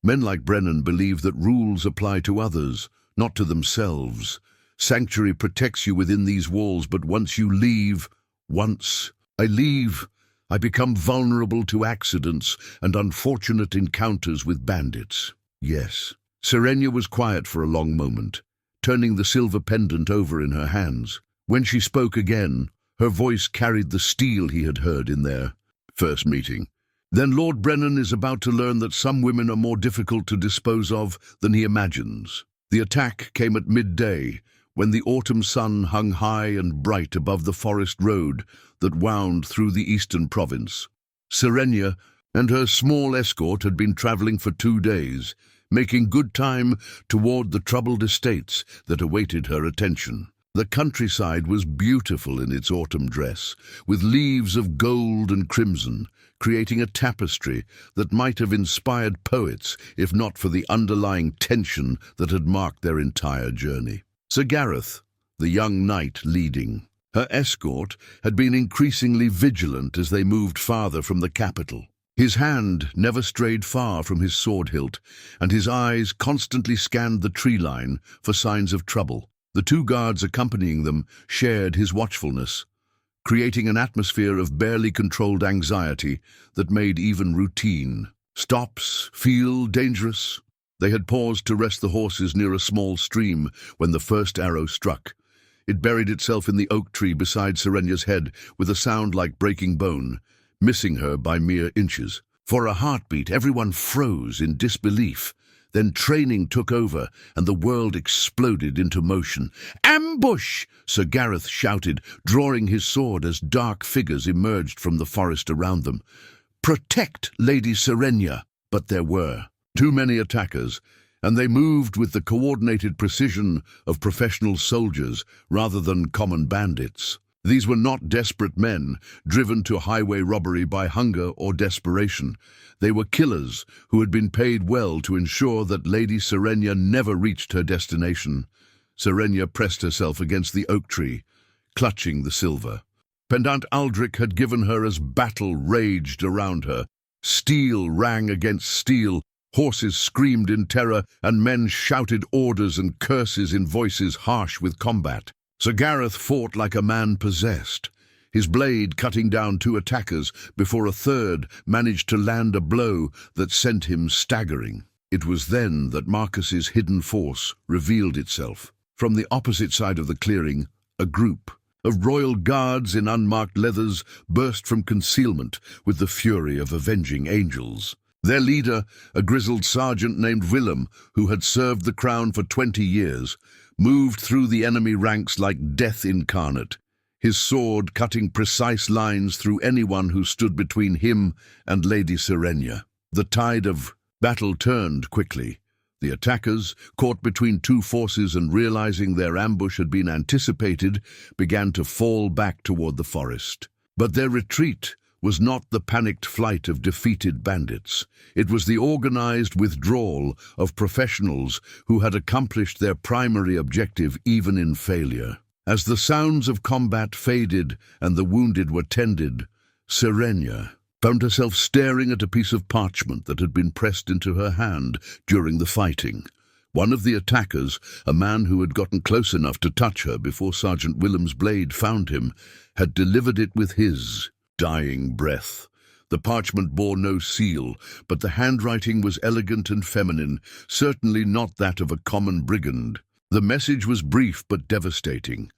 Men like Brennan believe that rules apply to others, not to themselves. Sanctuary protects you within these walls, but once you leave, once I leave, I become vulnerable to accidents and unfortunate encounters with bandits. Yes. Serenya was quiet for a long moment, turning the silver pendant over in her hands. When she spoke again, her voice carried the steel he had heard in their first meeting. Then Lord Brennan is about to learn that some women are more difficult to dispose of than he imagines. The attack came at midday, when the autumn sun hung high and bright above the forest road that wound through the eastern province. Serenya and her small escort had been traveling for 2 days, making good time toward the troubled estates that awaited her attention. The countryside was beautiful in its autumn dress, with leaves of gold and crimson, creating a tapestry that might have inspired poets if not for the underlying tension that had marked their entire journey. Sir Gareth, the young knight leading. Her escort had been increasingly vigilant as they moved farther from the capital. His hand never strayed far from his sword hilt, and his eyes constantly scanned the tree line for signs of trouble. The 2 guards accompanying them shared his watchfulness, creating an atmosphere of barely controlled anxiety that made even routine stops feel dangerous. They had paused to rest the horses near a small stream when the first arrow struck. It buried itself in the oak tree beside Serenya's head with a sound like breaking bone, missing her by mere inches. For a heartbeat, everyone froze in disbelief. Then training took over, and the world exploded into motion. "Ambush!" Sir Gareth shouted, drawing his sword as dark figures emerged from the forest around them. "Protect Lady Serenya!" But there were too many attackers, and they moved with the coordinated precision of professional soldiers rather than common bandits. These were not desperate men, driven to highway robbery by hunger or desperation. They were killers who had been paid well to ensure that Lady Serenya never reached her destination. Serenya pressed herself against the oak tree, clutching the silver. Pendant Aldrich had given her as battle raged around her. Steel rang against steel, horses screamed in terror, and men shouted orders and curses in voices harsh with combat. Sir Gareth fought like a man possessed, his blade cutting down 2 attackers before a third managed to land a blow that sent him staggering. It was then that Marcus's hidden force revealed itself. From the opposite side of the clearing, a group of royal guards in unmarked leathers burst from concealment with the fury of avenging angels. Their leader, a grizzled sergeant named Willem, who had served the crown for 20 years, moved through the enemy ranks like death incarnate, his sword cutting precise lines through anyone who stood between him and Lady Serenya. The tide of battle turned quickly. The attackers, caught between 2 forces and realizing their ambush had been anticipated, began to fall back toward the forest. But their retreat was not the panicked flight of defeated bandits. It was the organized withdrawal of professionals who had accomplished their primary objective even in failure. As the sounds of combat faded and the wounded were tended, Serenya found herself staring at a piece of parchment that had been pressed into her hand during the fighting. One of the attackers, a man who had gotten close enough to touch her before Sergeant Willem's blade found him, had delivered it with his dying breath. The parchment bore no seal, but the handwriting was elegant and feminine, certainly not that of a common brigand. The message was brief but devastating.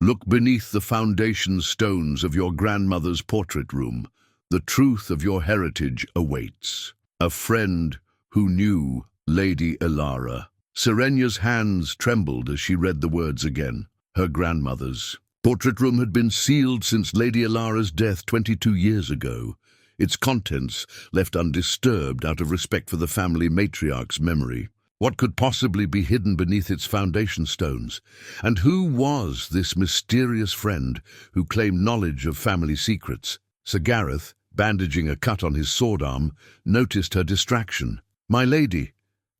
Look beneath the foundation stones of your grandmother's portrait room. The truth of your heritage awaits. A friend who knew Lady Elara. Serenya's hands trembled as she read the words again. Her grandmother's portrait room had been sealed since Lady Elara's death 22 years ago, its contents left undisturbed out of respect for the family matriarch's memory. What could possibly be hidden beneath its foundation stones? And who was this mysterious friend who claimed knowledge of family secrets? Sir Gareth, bandaging a cut on his sword arm, noticed her distraction. "My lady,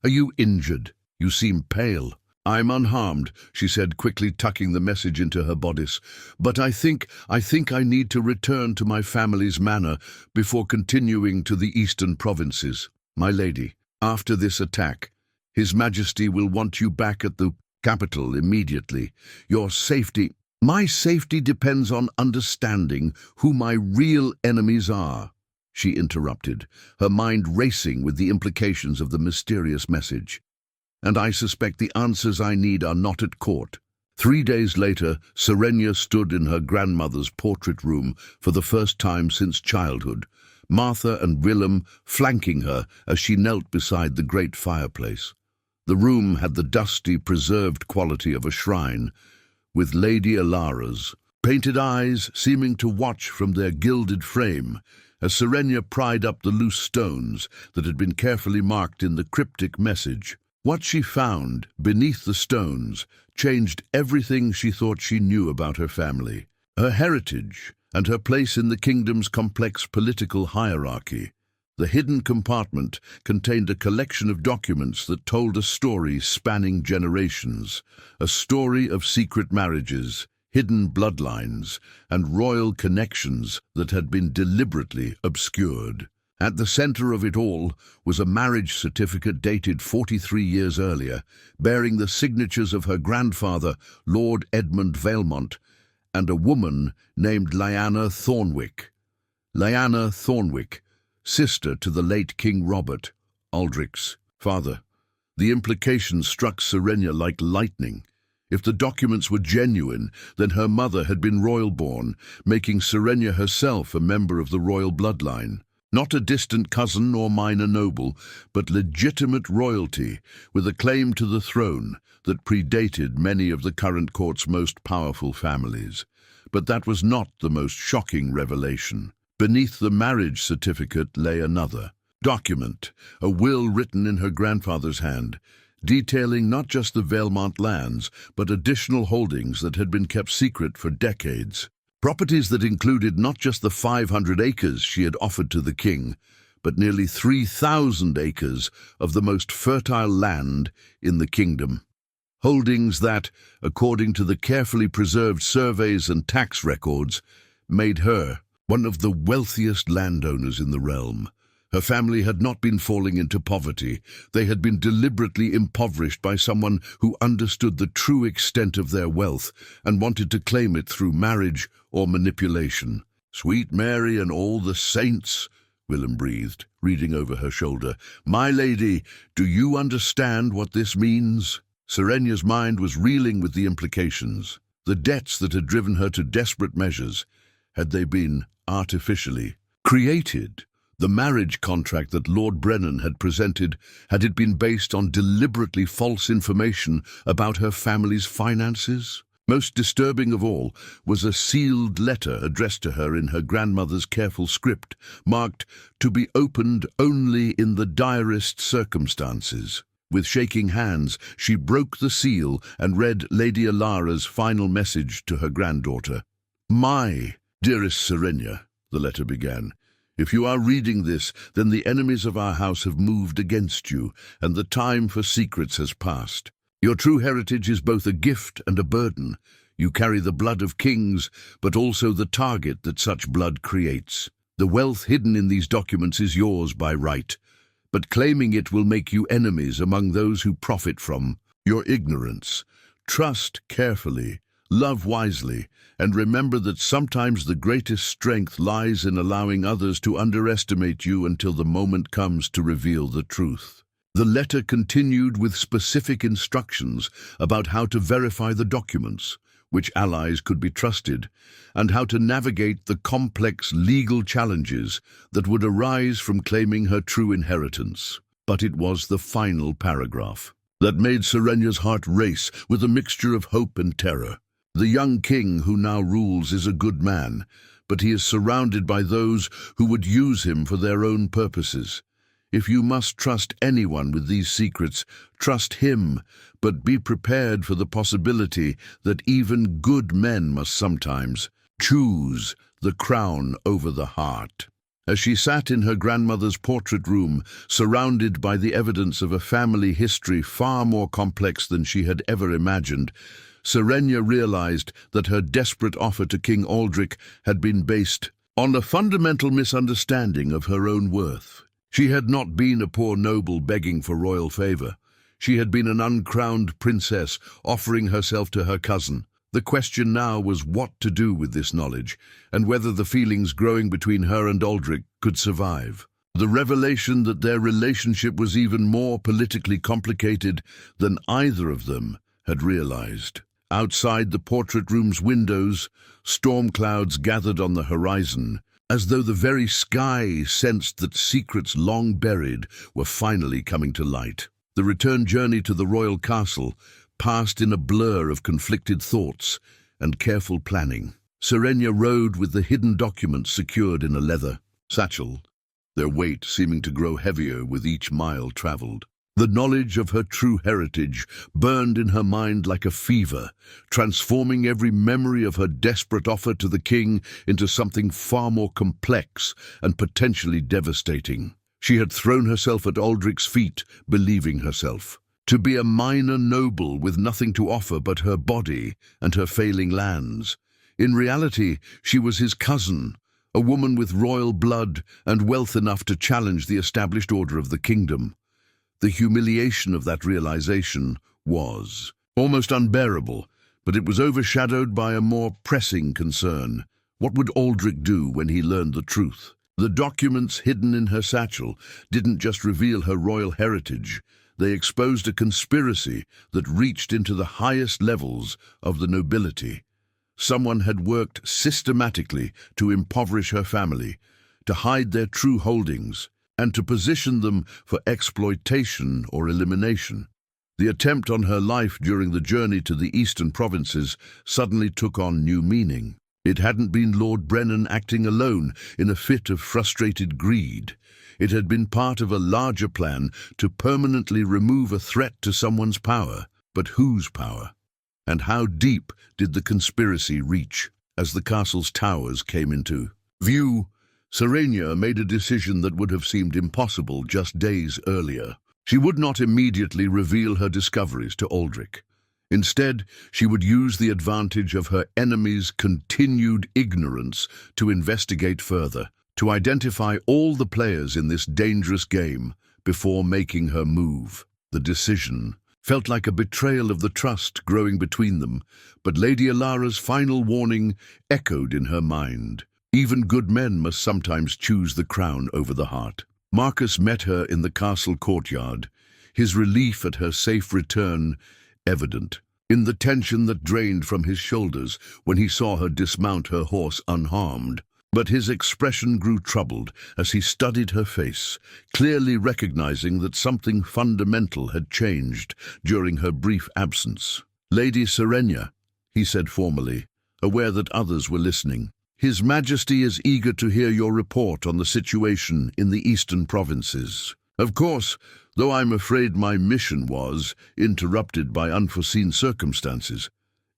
are you injured? You seem pale." "I'm unharmed," she said, quickly tucking the message into her bodice. "But I think I need to return to my family's manor before continuing to the eastern provinces. My lady, after this attack, His Majesty will want you back at the capital immediately. Your safety—" "My safety depends on understanding who my real enemies are," she interrupted, her mind racing with the implications of the mysterious message. "And I suspect the answers I need are not at court." 3 days later, Serenya stood in her grandmother's portrait room for the first time since childhood, Martha and Willem flanking her as she knelt beside the great fireplace. The room had the dusty, preserved quality of a shrine, with Lady Elara's painted eyes seeming to watch from their gilded frame as Serenya pried up the loose stones that had been carefully marked in the cryptic message. What she found beneath the stones changed everything she thought she knew about her family, her heritage, and her place in the kingdom's complex political hierarchy. The hidden compartment contained a collection of documents that told a story spanning generations, a story of secret marriages, hidden bloodlines, and royal connections that had been deliberately obscured. At the center of it all was a marriage certificate dated 43 years earlier, bearing the signatures of her grandfather, Lord Edmund Valmont, and a woman named Lyanna Thornwick. Lyanna Thornwick, sister to the late King Robert, Aldrich's father. The implications struck Serenya like lightning. If the documents were genuine, then her mother had been royal-born, making Serenya herself a member of the royal bloodline. Not a distant cousin or minor noble, but legitimate royalty, with a claim to the throne that predated many of the current court's most powerful families. But that was not the most shocking revelation. Beneath the marriage certificate lay another document, a will written in her grandfather's hand, detailing not just the Valmont lands, but additional holdings that had been kept secret for decades. Properties that included not just the 500 acres she had offered to the king, but nearly 3,000 acres of the most fertile land in the kingdom. Holdings that, according to the carefully preserved surveys and tax records, made her one of the wealthiest landowners in the realm. Her family had not been falling into poverty. They had been deliberately impoverished by someone who understood the true extent of their wealth and wanted to claim it through marriage or manipulation. "Sweet Mary and all the saints," Willem breathed, reading over her shoulder. "My lady, do you understand what this means?" Serenya's mind was reeling with the implications. The debts that had driven her to desperate measures, had they been artificially created? The marriage contract that Lord Brennan had presented, had it been based on deliberately false information about her family's finances? Most disturbing of all was a sealed letter addressed to her in her grandmother's careful script, marked "to be opened only in the direst circumstances." With shaking hands, she broke the seal and read Lady Elara's final message to her granddaughter. "My dearest Serenya, the letter began. If you are reading this, then the enemies of our house have moved against you, and the time for secrets has passed. Your true heritage is both a gift and a burden. You carry the blood of kings, but also the target that such blood creates. The wealth hidden in these documents is yours by right, but claiming it will make you enemies among those who profit from your ignorance. Trust carefully, love wisely, and remember that sometimes the greatest strength lies in allowing others to underestimate you until the moment comes to reveal the truth. The letter continued with specific instructions about how to verify the documents, which allies could be trusted, and how to navigate the complex legal challenges that would arise from claiming her true inheritance. But it was the final paragraph that made Serenya's heart race with a mixture of hope and terror. The young king who now rules is a good man, but he is surrounded by those who would use him for their own purposes. If you must trust anyone with these secrets, trust him, but be prepared for the possibility that even good men must sometimes choose the crown over the heart. As she sat in her grandmother's portrait room, surrounded by the evidence of a family history far more complex than she had ever imagined, Serenya realized that her desperate offer to King Aldrich had been based on a fundamental misunderstanding of her own worth. She had not been a poor noble begging for royal favor. She had been an uncrowned princess offering herself to her cousin. The question now was what to do with this knowledge, and whether the feelings growing between her and Aldrich could survive. The revelation that their relationship was even more politically complicated than either of them had realized. Outside the portrait room's windows, storm clouds gathered on the horizon, as though the very sky sensed that secrets long buried were finally coming to light. The return journey to the royal castle passed in a blur of conflicted thoughts and careful planning. Serenya rode with the hidden documents secured in a leather satchel, their weight seeming to grow heavier with each mile traveled. The knowledge of her true heritage burned in her mind like a fever, transforming every memory of her desperate offer to the king into something far more complex and potentially devastating. She had thrown herself at Aldrich's feet, believing herself to be a minor noble with nothing to offer but her body and her failing lands. In reality, she was his cousin, a woman with royal blood and wealth enough to challenge the established order of the kingdom. The humiliation of that realization was almost unbearable, but it was overshadowed by a more pressing concern. What would Aldrich do when he learned the truth? The documents hidden in her satchel didn't just reveal her royal heritage, they exposed a conspiracy that reached into the highest levels of the nobility. Someone had worked systematically to impoverish her family, to hide their true holdings, and to position them for exploitation or elimination. The attempt on her life during the journey to the eastern provinces suddenly took on new meaning. It hadn't been Lord Brennan acting alone in a fit of frustrated greed. It had been part of a larger plan to permanently remove a threat to someone's power. But whose power? And how deep did the conspiracy reach? As the castle's towers came into view, Serenya made a decision that would have seemed impossible just days earlier. She would not immediately reveal her discoveries to Aldrich. Instead, she would use the advantage of her enemy's continued ignorance to investigate further, to identify all the players in this dangerous game before making her move. The decision felt like a betrayal of the trust growing between them, but Lady Alara's final warning echoed in her mind. Even good men must sometimes choose the crown over the heart. Marcus met her in the castle courtyard, his relief at her safe return evident in the tension that drained from his shoulders when he saw her dismount her horse unharmed. But his expression grew troubled as he studied her face, clearly recognizing that something fundamental had changed during her brief absence. "Lady Serenya," he said formally, aware that others were listening. "His Majesty is eager to hear your report on the situation in the eastern provinces. Of course, though I'm afraid my mission was interrupted by unforeseen circumstances."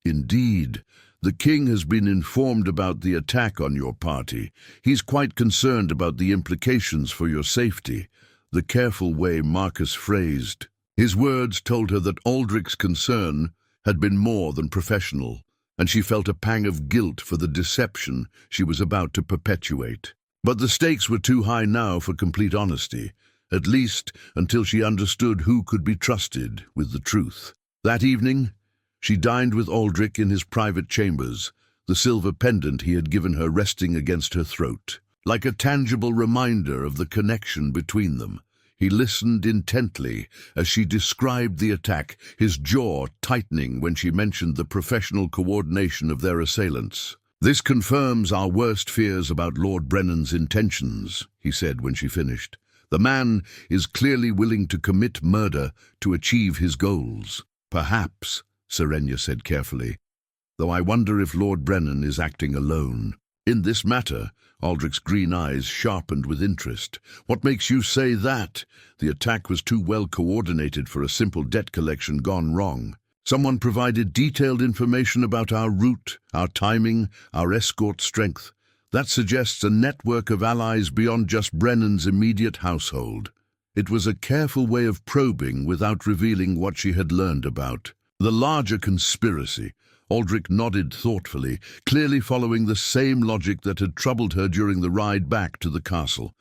"Indeed," The king has been informed about the attack on your party. He's quite concerned about the implications for your safety. The careful way Marcus phrased his words told her that Aldrich's concern had been more than professional, and she felt a pang of guilt for the deception she was about to perpetuate. But the stakes were too high now for complete honesty, at least until she understood who could be trusted with the truth. That evening, she dined with Aldrich in his private chambers, the silver pendant he had given her resting against her throat. Like a tangible reminder of the connection between them, he listened intently as she described the attack, his jaw tightening when she mentioned the professional coordination of their assailants. "This confirms our worst fears about Lord Brennan's intentions," he said when she finished. "The man is clearly willing to commit murder to achieve his goals." "Perhaps," Serenya said carefully, "though I wonder if Lord Brennan is acting alone." "In this matter?" Aldrich's green eyes sharpened with interest. "What makes you say that? The attack was too well coordinated for a simple debt collection gone wrong. Someone provided detailed information about our route, our timing, our escort strength. That suggests a network of allies beyond just Brennan's immediate household." It was a careful way of probing without revealing what she had learned about the larger conspiracy. Aldrich nodded thoughtfully, clearly following the same logic that had troubled her during the ride back to the castle.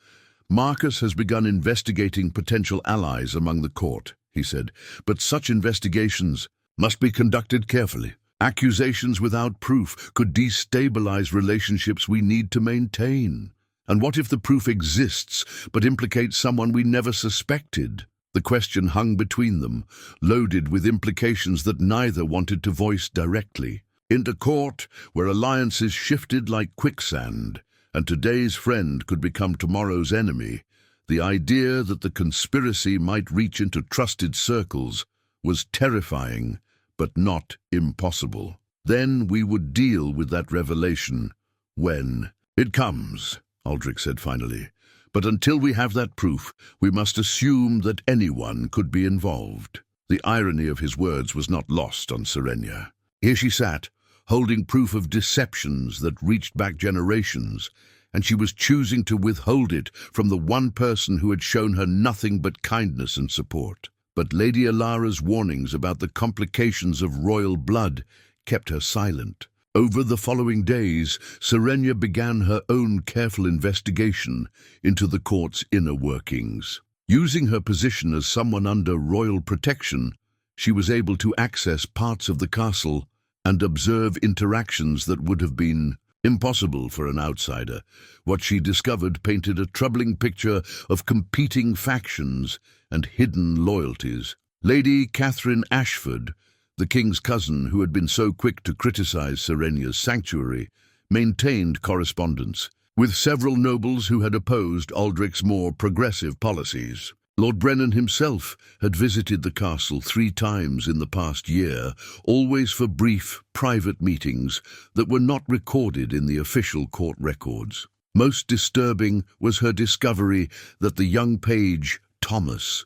"Marcus has begun investigating potential allies among the court," he said, "but such investigations must be conducted carefully. Accusations without proof could destabilize relationships we need to maintain. And what if the proof exists but implicates someone we never suspected?" The question hung between them, loaded with implications that neither wanted to voice directly. Into court, where alliances shifted like quicksand, and today's friend could become tomorrow's enemy, the idea that the conspiracy might reach into trusted circles was terrifying, but not impossible. Then we would deal with that revelation when it comes, Aldrich said finally. "But until we have that proof, we must assume that anyone could be involved." The irony of his words was not lost on Serenya. Here she sat, holding proof of deceptions that reached back generations, and she was choosing to withhold it from the one person who had shown her nothing but kindness and support. But Lady Alara's warnings about the complications of royal blood kept her silent. Over the following days, Serenya began her own careful investigation into the court's inner workings. Using her position as someone under royal protection, she was able to access parts of the castle and observe interactions that would have been impossible for an outsider. What she discovered painted a troubling picture of competing factions and hidden loyalties. Lady Catherine Ashford, the king's cousin who had been so quick to criticize Serenya's sanctuary, maintained correspondence with several nobles who had opposed Aldrich's more progressive policies. Lord Brennan himself had visited the castle 3 times in the past year, always for brief, private meetings that were not recorded in the official court records. Most disturbing was her discovery that the young page, Thomas,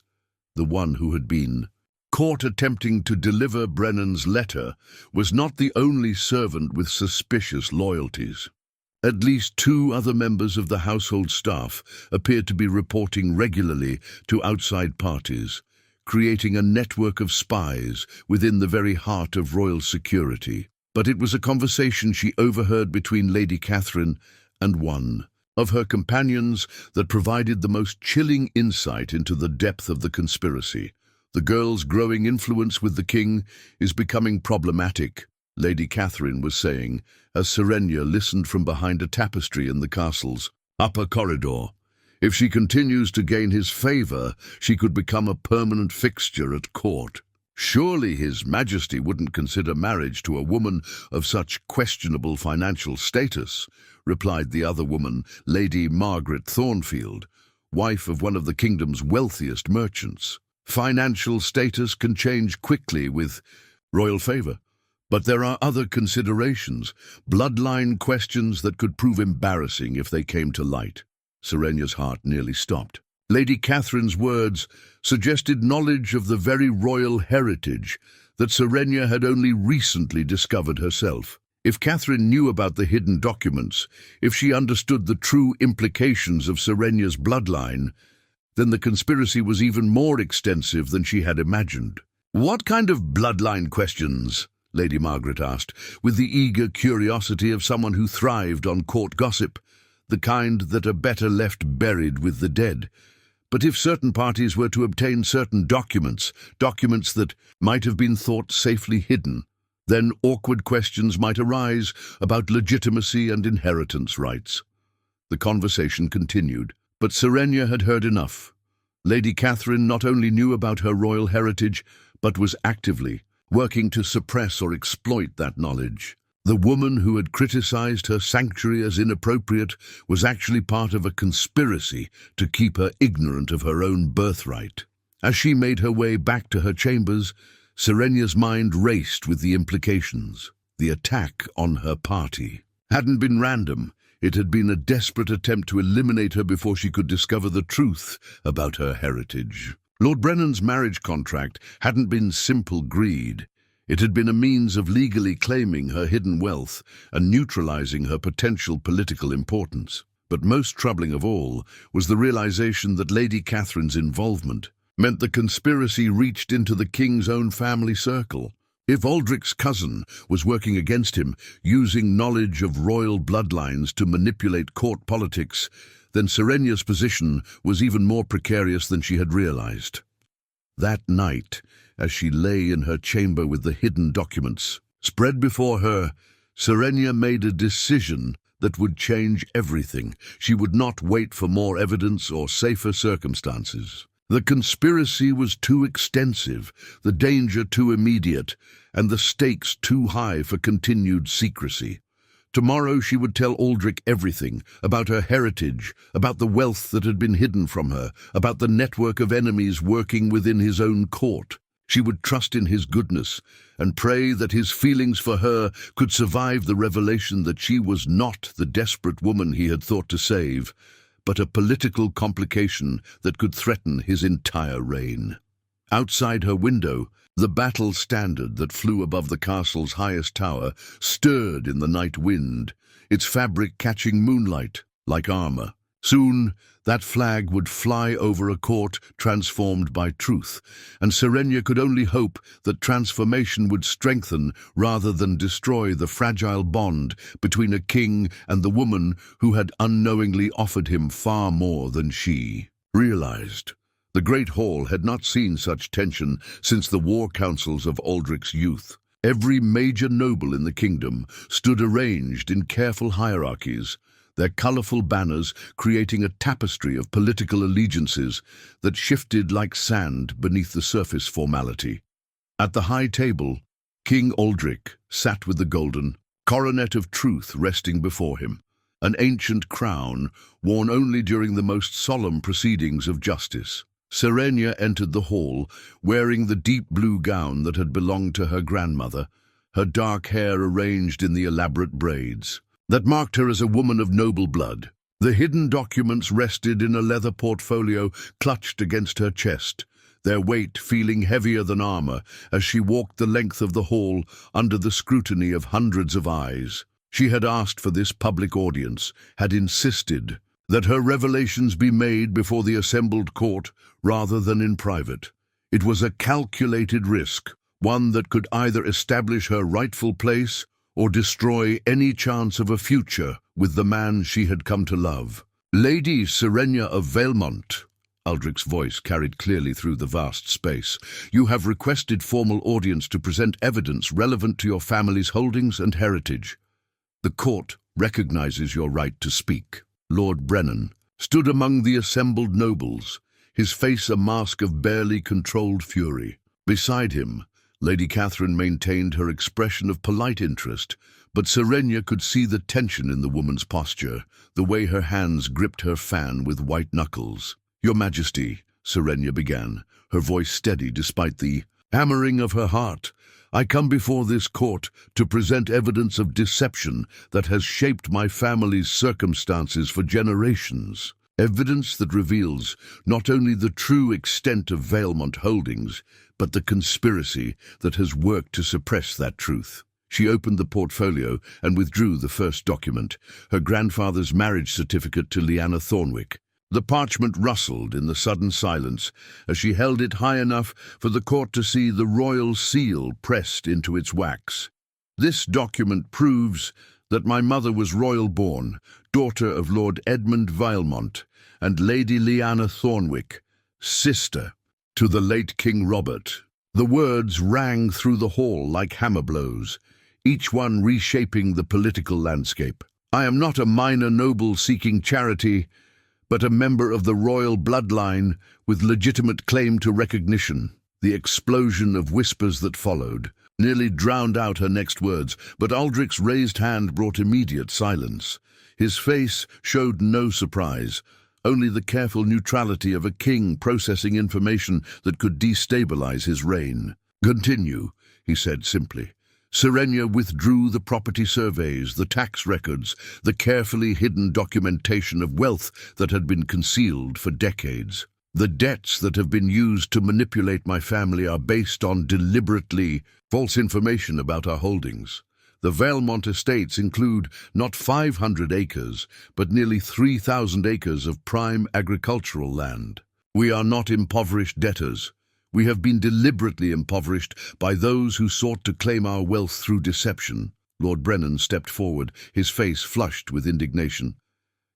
the one who had been caught attempting to deliver Brennan's letter, was not the only servant with suspicious loyalties. At least 2 other members of the household staff appeared to be reporting regularly to outside parties, creating a network of spies within the very heart of royal security. But it was a conversation she overheard between Lady Catherine and one of her companions that provided the most chilling insight into the depth of the conspiracy. "The girl's growing influence with the king is becoming problematic," Lady Catherine was saying, as Serenya listened from behind a tapestry in the castle's upper corridor. "If she continues to gain his favor, she could become a permanent fixture at court. Surely His Majesty wouldn't consider marriage to a woman of such questionable financial status," replied the other woman, Lady Margaret Thornfield, wife of one of the kingdom's wealthiest merchants. "Financial status can change quickly with royal favor. But there are other considerations, bloodline questions that could prove embarrassing if they came to light." Serenya's heart nearly stopped. Lady Catherine's words suggested knowledge of the very royal heritage that Serenya had only recently discovered herself. If Catherine knew about the hidden documents, if she understood the true implications of Serenya's bloodline, then the conspiracy was even more extensive than she had imagined. "What kind of bloodline questions?" Lady Margaret asked, with the eager curiosity of someone who thrived on court gossip, the kind that are better left buried with the dead. But if certain parties were to obtain certain documents that might have been thought safely hidden, then awkward questions might arise about legitimacy and inheritance rights. The conversation continued, but Serenya had heard enough. Lady Catherine not only knew about her royal heritage, but was actively working to suppress or exploit that knowledge. The woman who had criticized her sanctuary as inappropriate was actually part of a conspiracy to keep her ignorant of her own birthright. As she made her way back to her chambers, Serenya's mind raced with the implications. The attack on her party hadn't been random. It had been a desperate attempt to eliminate her before she could discover the truth about her heritage. Lord Brennan's marriage contract hadn't been simple greed. It had been a means of legally claiming her hidden wealth and neutralizing her potential political importance. But most troubling of all was the realization that Lady Catherine's involvement meant the conspiracy reached into the king's own family circle. If Aldrich's cousin was working against him, using knowledge of royal bloodlines to manipulate court politics, then Serenya's position was even more precarious than she had realized. That night, as she lay in her chamber with the hidden documents spread before her, Serenya made a decision that would change everything. She would not wait for more evidence or safer circumstances. The conspiracy was too extensive, the danger too immediate, and the stakes too high for continued secrecy. Tomorrow she would tell Aldrich everything, about her heritage, about the wealth that had been hidden from her, about the network of enemies working within his own court. She would trust in his goodness and pray that his feelings for her could survive the revelation that she was not the desperate woman he had thought to save, but a political complication that could threaten his entire reign. Outside her window, the battle standard that flew above the castle's highest tower stirred in the night wind, its fabric catching moonlight like armor. Soon, that flag would fly over a court transformed by truth, and Serenya could only hope that transformation would strengthen rather than destroy the fragile bond between a king and the woman who had unknowingly offered him far more than she realized. The great hall had not seen such tension since the war councils of Aldrich's youth. Every major noble in the kingdom stood arranged in careful hierarchies, their colorful banners creating a tapestry of political allegiances that shifted like sand beneath the surface formality. At the high table, King Aldrich sat with the golden coronet of truth resting before him, an ancient crown worn only during the most solemn proceedings of justice. Serenya entered the hall, wearing the deep blue gown that had belonged to her grandmother, her dark hair arranged in the elaborate braids that marked her as a woman of noble blood. The hidden documents rested in a leather portfolio clutched against her chest, their weight feeling heavier than armor as she walked the length of the hall under the scrutiny of hundreds of eyes. She had asked for this public audience, had insisted that her revelations be made before the assembled court rather than in private. It was a calculated risk, one that could either establish her rightful place or destroy any chance of a future with the man she had come to love. "Lady Serenya of Valemont," Aldrich's voice carried clearly through the vast space, "you have requested formal audience to present evidence relevant to your family's holdings and heritage. The court recognizes your right to speak." Lord Brennan stood among the assembled nobles, his face a mask of barely controlled fury. Beside him, Lady Catherine maintained her expression of polite interest, but Serenya could see the tension in the woman's posture, the way her hands gripped her fan with white knuckles. "Your Majesty," Serenya began, her voice steady despite the hammering of her heart, "I come before this court to present evidence of deception that has shaped my family's circumstances for generations. Evidence that reveals not only the true extent of Valemont holdings, but the conspiracy that has worked to suppress that truth. She opened the portfolio and withdrew the first document, her grandfather's marriage certificate to Lyanna Thornwick. The parchment rustled in the sudden silence as she held it high enough for the court to see the royal seal pressed into its wax. This document proves that my mother was royal-born, daughter of Lord Edmund Vilemont and Lady Lyanna Thornwick, sister to the late King Robert. The words rang through the hall like hammer blows, each one reshaping the political landscape. I am not a minor noble seeking charity, but a member of the royal bloodline with legitimate claim to recognition. The explosion of whispers that followed nearly drowned out her next words, but Aldrich's raised hand brought immediate silence. His face showed no surprise, only the careful neutrality of a king processing information that could destabilize his reign. "Continue," he said simply. Serenya withdrew the property surveys, the tax records, the carefully hidden documentation of wealth that had been concealed for decades. The debts that have been used to manipulate my family are based on deliberately false information about our holdings. The Vilemont estates include not 500 acres, but nearly 3,000 acres of prime agricultural land. We are not impoverished debtors. We have been deliberately impoverished by those who sought to claim our wealth through deception. Lord Brennan stepped forward, his face flushed with indignation.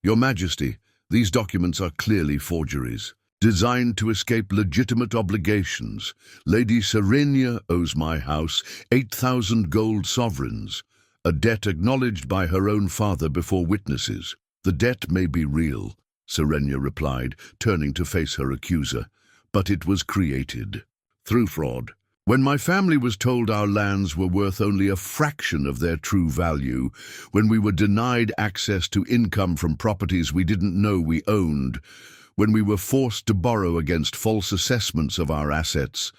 Your Majesty, these documents are clearly forgeries, designed to escape legitimate obligations. Lady Serenya owes my house 8,000 gold sovereigns, a debt acknowledged by her own father before witnesses. The debt may be real, Serenya replied, turning to face her accuser, but it was created through fraud. When my family was told our lands were worth only a fraction of their true value, when we were denied access to income from properties we didn't know we owned, when we were forced to borrow against false assessments of our assets,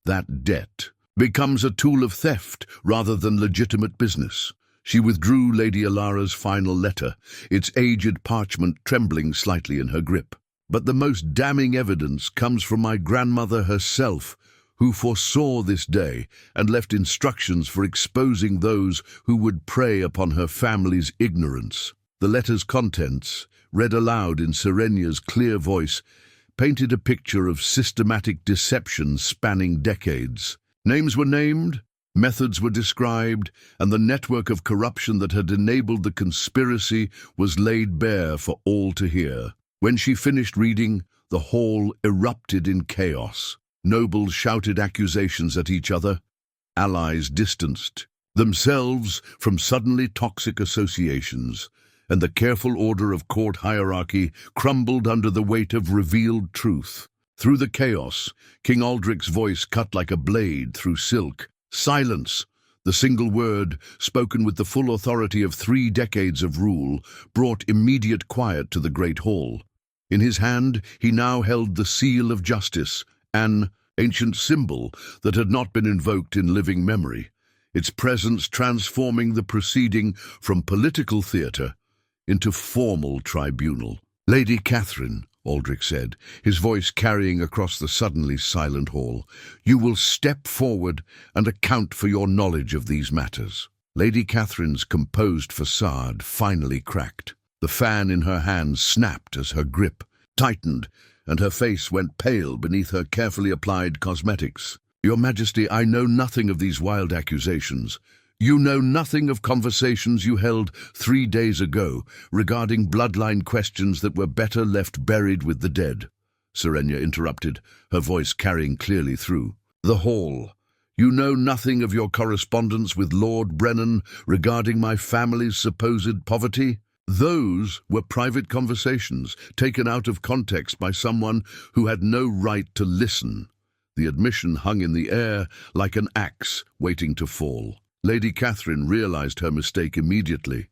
that debt becomes a tool of theft rather than legitimate business. She withdrew Lady Alara's final letter, its aged parchment trembling slightly in her grip. But the most damning evidence comes from my grandmother herself, who foresaw this day and left instructions for exposing those who would prey upon her family's ignorance. The letter's contents, read aloud in Serenya's clear voice, painted a picture of systematic deception spanning decades. Names were named, methods were described, and the network of corruption that had enabled the conspiracy was laid bare for all to hear. When she finished reading, the hall erupted in chaos. Nobles shouted accusations at each other. Allies distanced themselves from suddenly toxic associations, and the careful order of court hierarchy crumbled under the weight of revealed truth. Through the chaos, King Aldrich's voice cut like a blade through silk. Silence! The single word, spoken with the full authority of 3 decades of rule, brought immediate quiet to the great hall. In his hand, he now held the seal of justice, an ancient symbol that had not been invoked in living memory, its presence transforming the proceeding from political theatre into formal tribunal. "Lady Catherine," Aldrich said, his voice carrying across the suddenly silent hall, "you will step forward and account for your knowledge of these matters." Lady Catherine's composed facade finally cracked. The fan in her hand snapped as her grip tightened, and her face went pale beneath her carefully applied cosmetics. "Your Majesty, I know nothing of these wild accusations. You know nothing of conversations you held 3 days ago regarding bloodline questions that were better left buried with the dead," Serenya interrupted, her voice carrying clearly through the hall. "You know nothing of your correspondence with Lord Brennan regarding my family's supposed poverty? Those were private conversations taken out of context by someone who had no right to listen." The admission hung in the air like an axe waiting to fall. Lady Catherine realized her mistake immediately,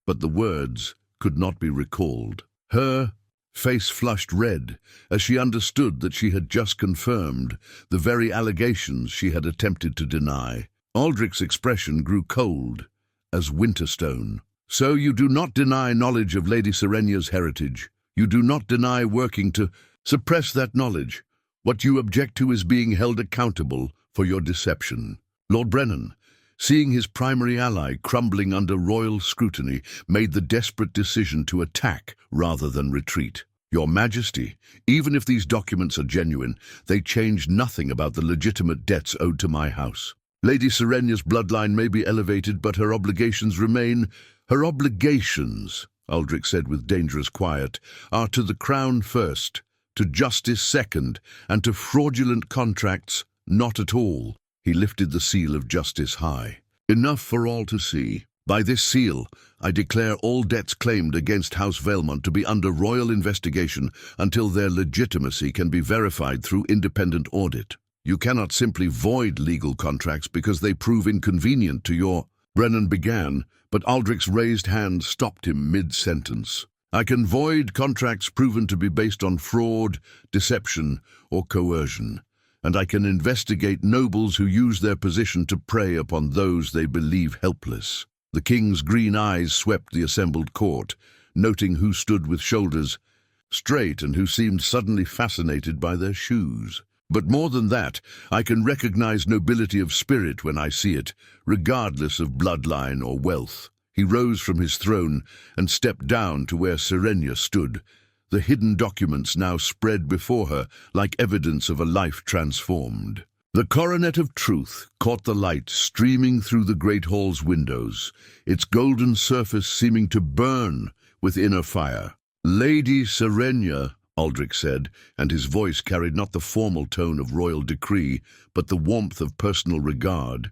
but the words could not be recalled. Her face flushed red as she understood that she had just confirmed the very allegations she had attempted to deny. Aldrich's expression grew cold as winterstone. "So you do not deny knowledge of Lady Serenya's heritage. You do not deny working to suppress that knowledge. What you object to is being held accountable for your deception. Lord Brennan, Seeing his primary ally crumbling under royal scrutiny made the desperate decision to attack rather than retreat. Your Majesty, even if these documents are genuine, they change nothing about the legitimate debts owed to my house. Lady Serenya's bloodline may be elevated, but her obligations remain. Her obligations, Aldrich said with dangerous quiet, are to the crown first, to justice second, and to fraudulent contracts not at all. He lifted the seal of justice high. Enough for all to see. By this seal, I declare all debts claimed against House Valemont to be under royal investigation until their legitimacy can be verified through independent audit. You cannot simply void legal contracts because they prove inconvenient to your... Brennan began, but Aldrich's raised hand stopped him mid-sentence. I can void contracts proven to be based on fraud, deception, or coercion, and I can investigate nobles who use their position to prey upon those they believe helpless. The king's green eyes swept the assembled court, noting who stood with shoulders straight and who seemed suddenly fascinated by their shoes. But more than that, I can recognize nobility of spirit when I see it, regardless of bloodline or wealth. He rose from his throne and stepped down to where Serenya stood, the hidden documents now spread before her like evidence of a life transformed. The coronet of truth caught the light streaming through the great hall's windows, its golden surface seeming to burn with inner fire. Lady Serenya, Aldrich said, and his voice carried not the formal tone of royal decree, but the warmth of personal regard.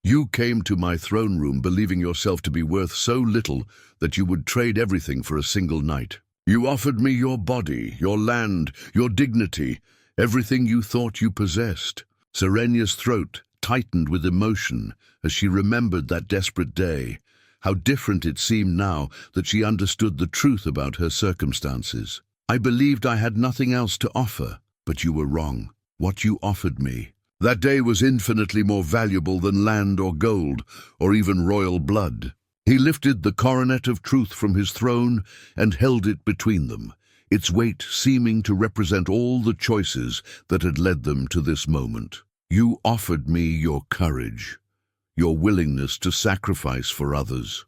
You came to my throne room believing yourself to be worth so little that you would trade everything for a single night. You offered me your body, your land, your dignity, everything you thought you possessed. Serenya's throat tightened with emotion as she remembered that desperate day. How different it seemed now that she understood the truth about her circumstances. I believed I had nothing else to offer, but you were wrong. What you offered me. That day was infinitely more valuable than land or gold, or even royal blood. He lifted the coronet of truth from his throne and held it between them, its weight seeming to represent all the choices that had led them to this moment. You offered me your courage, your willingness to sacrifice for others,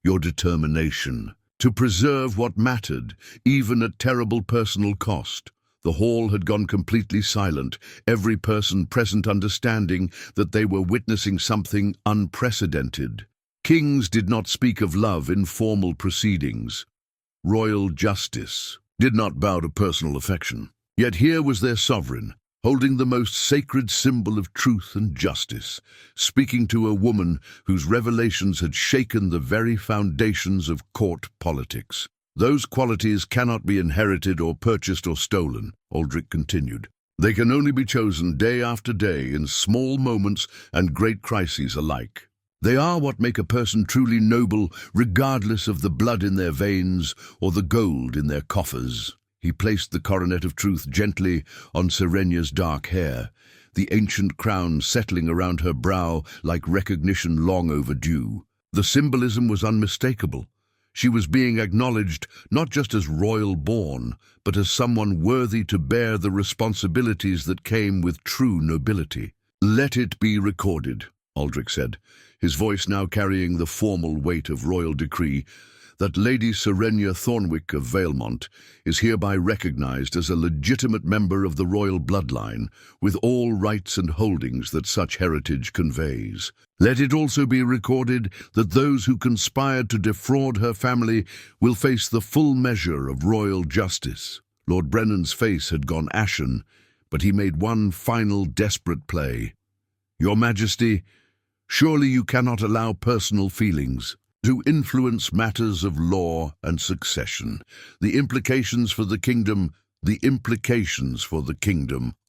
your determination to preserve what mattered, even at terrible personal cost. The hall had gone completely silent, every person present understanding that they were witnessing something unprecedented. Kings did not speak of love in formal proceedings. Royal justice did not bow to personal affection. Yet here was their sovereign, holding the most sacred symbol of truth and justice, speaking to a woman whose revelations had shaken the very foundations of court politics. Those qualities cannot be inherited or purchased or stolen, Aldrich continued. They can only be chosen day after day in small moments and great crises alike. They are what make a person truly noble, regardless of the blood in their veins or the gold in their coffers. He placed the coronet of truth gently on Serenya's dark hair, the ancient crown settling around her brow like recognition long overdue. The symbolism was unmistakable. She was being acknowledged not just as royal-born, but as someone worthy to bear the responsibilities that came with true nobility. Let it be recorded, Aldrich said, his voice now carrying the formal weight of royal decree, that Lady Serenya Thornwick of Valemont is hereby recognized as a legitimate member of the royal bloodline, with all rights and holdings that such heritage conveys. Let it also be recorded that those who conspired to defraud her family will face the full measure of royal justice. Lord Brennan's face had gone ashen, but he made one final desperate play. Your Majesty, surely you cannot allow personal feelings to influence matters of law and succession. The implications for the kingdom,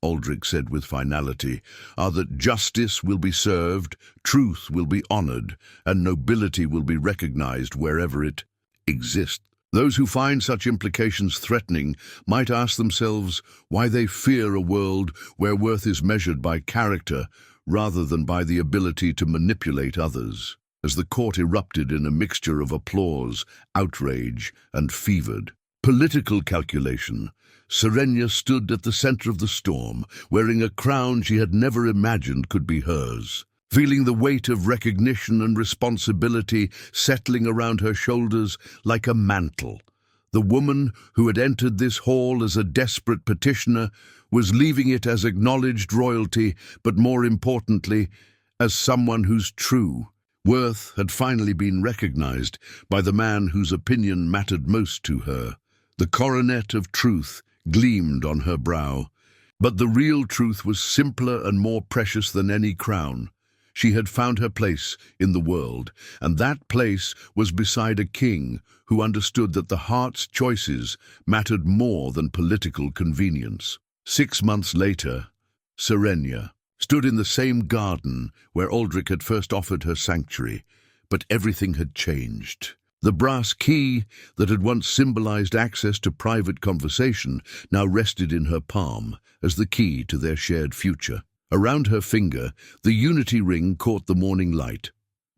Aldrich said with finality, are that justice will be served, truth will be honored, and nobility will be recognized wherever it exists. Those who find such implications threatening might ask themselves why they fear a world where worth is measured by character rather than by the ability to manipulate others. As the court erupted in a mixture of applause, outrage, and fevered political calculation, Serenya stood at the center of the storm, wearing a crown she had never imagined could be hers. feeling the weight of recognition and responsibility settling around her shoulders like a mantle. The woman who had entered this hall as a desperate petitioner was leaving it as acknowledged royalty, but more importantly, as someone whose true worth had finally been recognized by the man whose opinion mattered most to her. The coronet of truth gleamed on her brow, but the real truth was simpler and more precious than any crown. She had found her place in the world, and that place was beside a king who understood that the heart's choices mattered more than political convenience. 6 months later, Serenya stood in the same garden where Aldrich had first offered her sanctuary, but everything had changed. The brass key that had once symbolized access to private conversation now rested in her palm as the key to their shared future. Around her finger, the unity ring caught the morning light.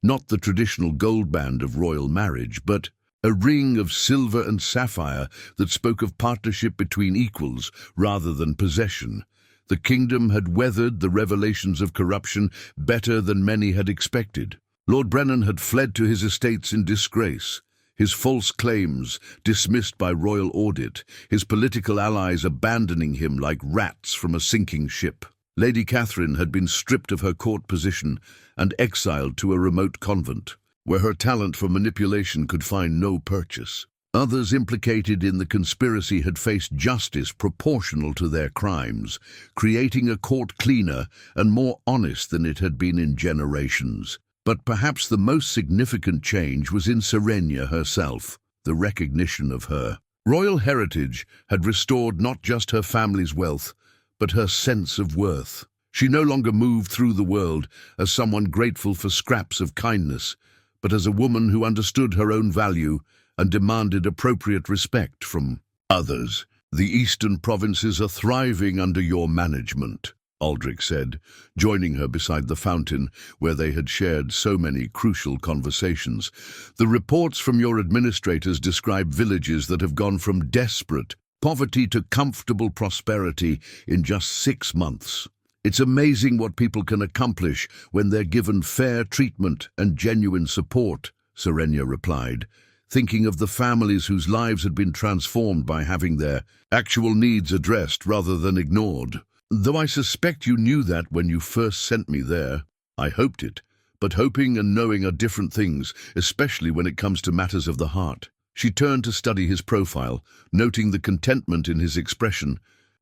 Not the traditional gold band of royal marriage, but a ring of silver and sapphire that spoke of partnership between equals rather than possession. The kingdom had weathered the revelations of corruption better than many had expected. Lord Brennan had fled to his estates in disgrace, his false claims dismissed by royal audit, his political allies abandoning him like rats from a sinking ship. Lady Catherine had been stripped of her court position and exiled to a remote convent, where her talent for manipulation could find no purchase. Others implicated in the conspiracy had faced justice proportional to their crimes, creating a court cleaner and more honest than it had been in generations. But perhaps the most significant change was in Serenya herself, the recognition of her royal heritage had restored not just her family's wealth, but her sense of worth. She no longer moved through the world as someone grateful for scraps of kindness, but as a woman who understood her own value and demanded appropriate respect from others. "The eastern provinces are thriving under your management," Aldrich said, joining her beside the fountain where they had shared so many crucial conversations. "The reports from your administrators describe villages that have gone from desperate poverty to comfortable prosperity in just 6 months. It's amazing what people can accomplish when they're given fair treatment and genuine support," Serenya replied, thinking of the families whose lives had been transformed by having their actual needs addressed rather than ignored. "Though I suspect you knew that when you first sent me there. I hoped it, but hoping and knowing are different things, especially when it comes to matters of the heart." She turned to study his profile, noting the contentment in his expression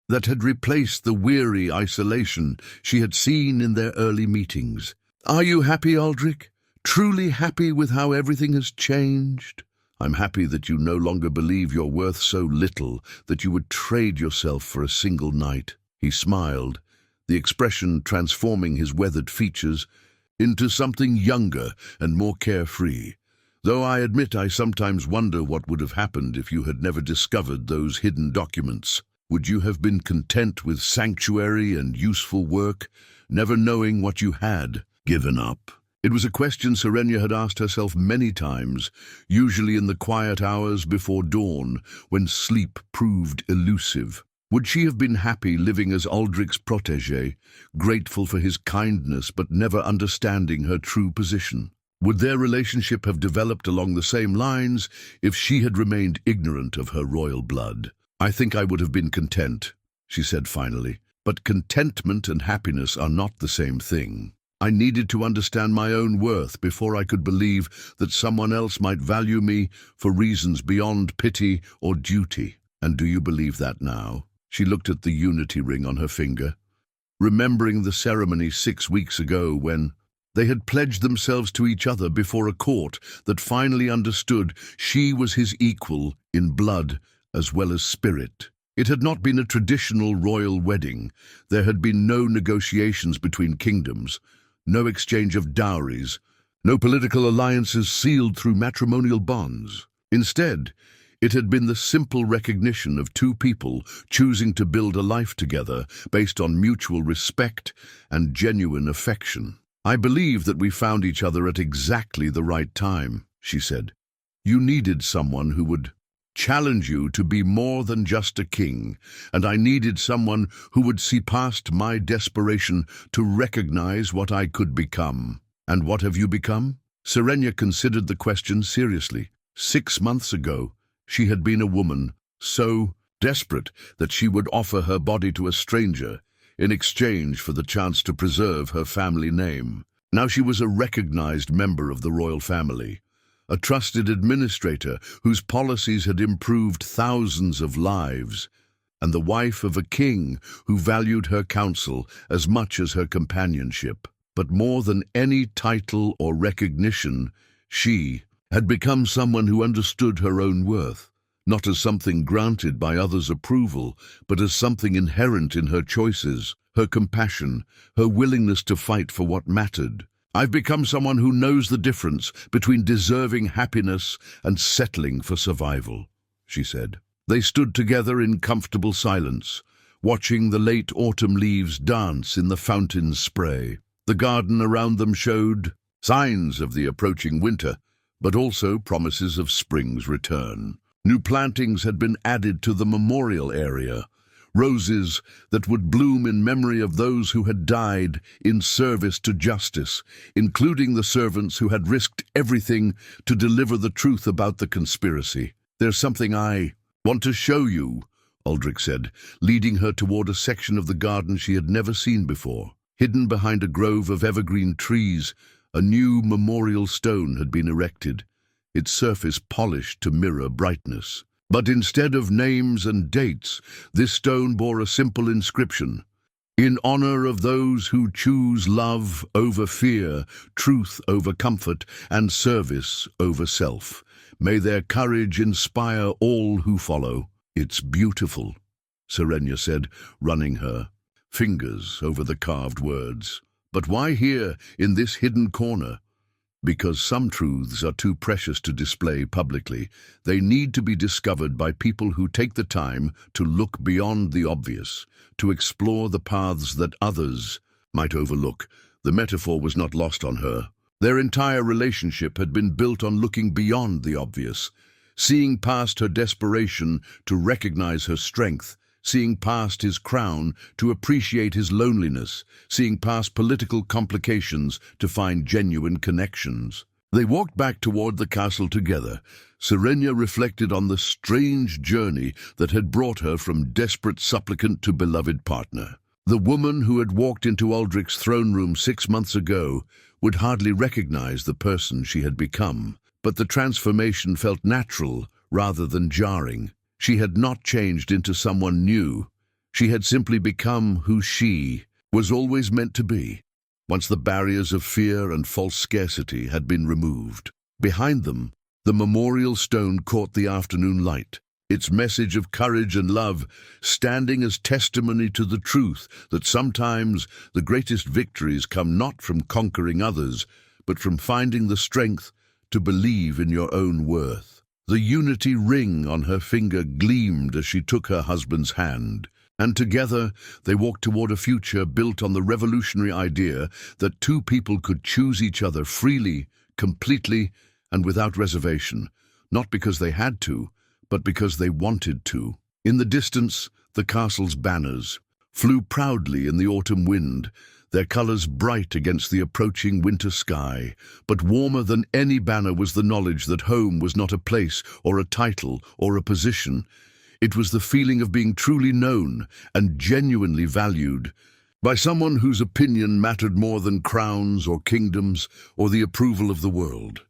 that had replaced the weary isolation she had seen in their early meetings. "Are you happy, Aldrich? Truly happy with how everything has changed?" "I'm happy that you no longer believe you're worth so little that you would trade yourself for a single night." He smiled, the expression transforming his weathered features into something younger and more carefree. "Though I admit I sometimes wonder what would have happened if you had never discovered those hidden documents. Would you have been content with sanctuary and useful work, never knowing what you had given up?" It was a question Serenya had asked herself many times, usually in the quiet hours before dawn, when sleep proved elusive. Would she have been happy living as Aldrich's protégé, grateful for his kindness but never understanding her true position? Would their relationship have developed along the same lines if she had remained ignorant of her royal blood? "I think I would have been content," she said finally. "But contentment and happiness are not the same thing. I needed to understand my own worth before I could believe that someone else might value me for reasons beyond pity or duty. And do you believe that now?" She looked at the unity ring on her finger, remembering the ceremony 6 weeks ago when they had pledged themselves to each other before a court that finally understood she was his equal in blood as well as spirit. It had not been a traditional royal wedding. There had been no negotiations between kingdoms, no exchange of dowries, no political alliances sealed through matrimonial bonds. Instead, it had been the simple recognition of two people choosing to build a life together based on mutual respect and genuine affection. "I believe that we found each other at exactly the right time," she said. "You needed someone who would challenge you to be more than just a king, and I needed someone who would see past my desperation to recognize what I could become. And what have you become? Serenya considered the question seriously. 6 months ago, she had been a woman so desperate that she would offer her body to a stranger in exchange for the chance to preserve her family name. Now she was a recognized member of the royal family, a trusted administrator whose policies had improved thousands of lives, and the wife of a king who valued her counsel as much as her companionship. But more than any title or recognition, she had become someone who understood her own worth, not as something granted by others' approval, but as something inherent in her choices, her compassion, her willingness to fight for what mattered. I've become someone who knows the difference between deserving happiness and settling for survival, she said. They stood together in comfortable silence, watching the late autumn leaves dance in the fountain's spray. The garden around them showed signs of the approaching winter, but also promises of spring's return. New plantings had been added to the memorial area, roses that would bloom in memory of those who had died in service to justice, including the servants who had risked everything to deliver the truth about the conspiracy. There's something I want to show you, Aldrich said, leading her toward a section of the garden she had never seen before. Hidden behind a grove of evergreen trees, a new memorial stone had been erected, its surface polished to mirror brightness. But instead of names and dates, this stone bore a simple inscription: "In honor of those who choose love over fear, truth over comfort, and service over self. May their courage inspire all who follow." "It's beautiful," Serenya said, running her fingers over the carved words. "But why here, in this hidden corner?" "Because some truths are too precious to display publicly. They need to be discovered by people who take the time to look beyond the obvious, to explore the paths that others might overlook." The metaphor was not lost on her. Their entire relationship had been built on looking beyond the obvious, seeing past her desperation to recognize her strength, seeing past his crown to appreciate his loneliness, seeing past political complications to find genuine connections. They walked back toward the castle together. Serenya reflected on the strange journey that had brought her from desperate supplicant to beloved partner. The woman who had walked into Aldrich's throne room 6 months ago would hardly recognize the person she had become, but the transformation felt natural rather than jarring. She had not changed into someone new. She had simply become who she was always meant to be, once the barriers of fear and false scarcity had been removed. Behind them, the memorial stone caught the afternoon light, its message of courage and love standing as testimony to the truth that sometimes the greatest victories come not from conquering others, but from finding the strength to believe in your own worth. The unity ring on her finger gleamed as she took her husband's hand, and together they walked toward a future built on the revolutionary idea that two people could choose each other freely, completely, and without reservation, not because they had to, but because they wanted to. In the distance, the castle's banners flew proudly in the autumn wind, their colors bright against the approaching winter sky. But warmer than any banner was the knowledge that home was not a place or a title or a position. It was the feeling of being truly known and genuinely valued by someone whose opinion mattered more than crowns or kingdoms or the approval of the world.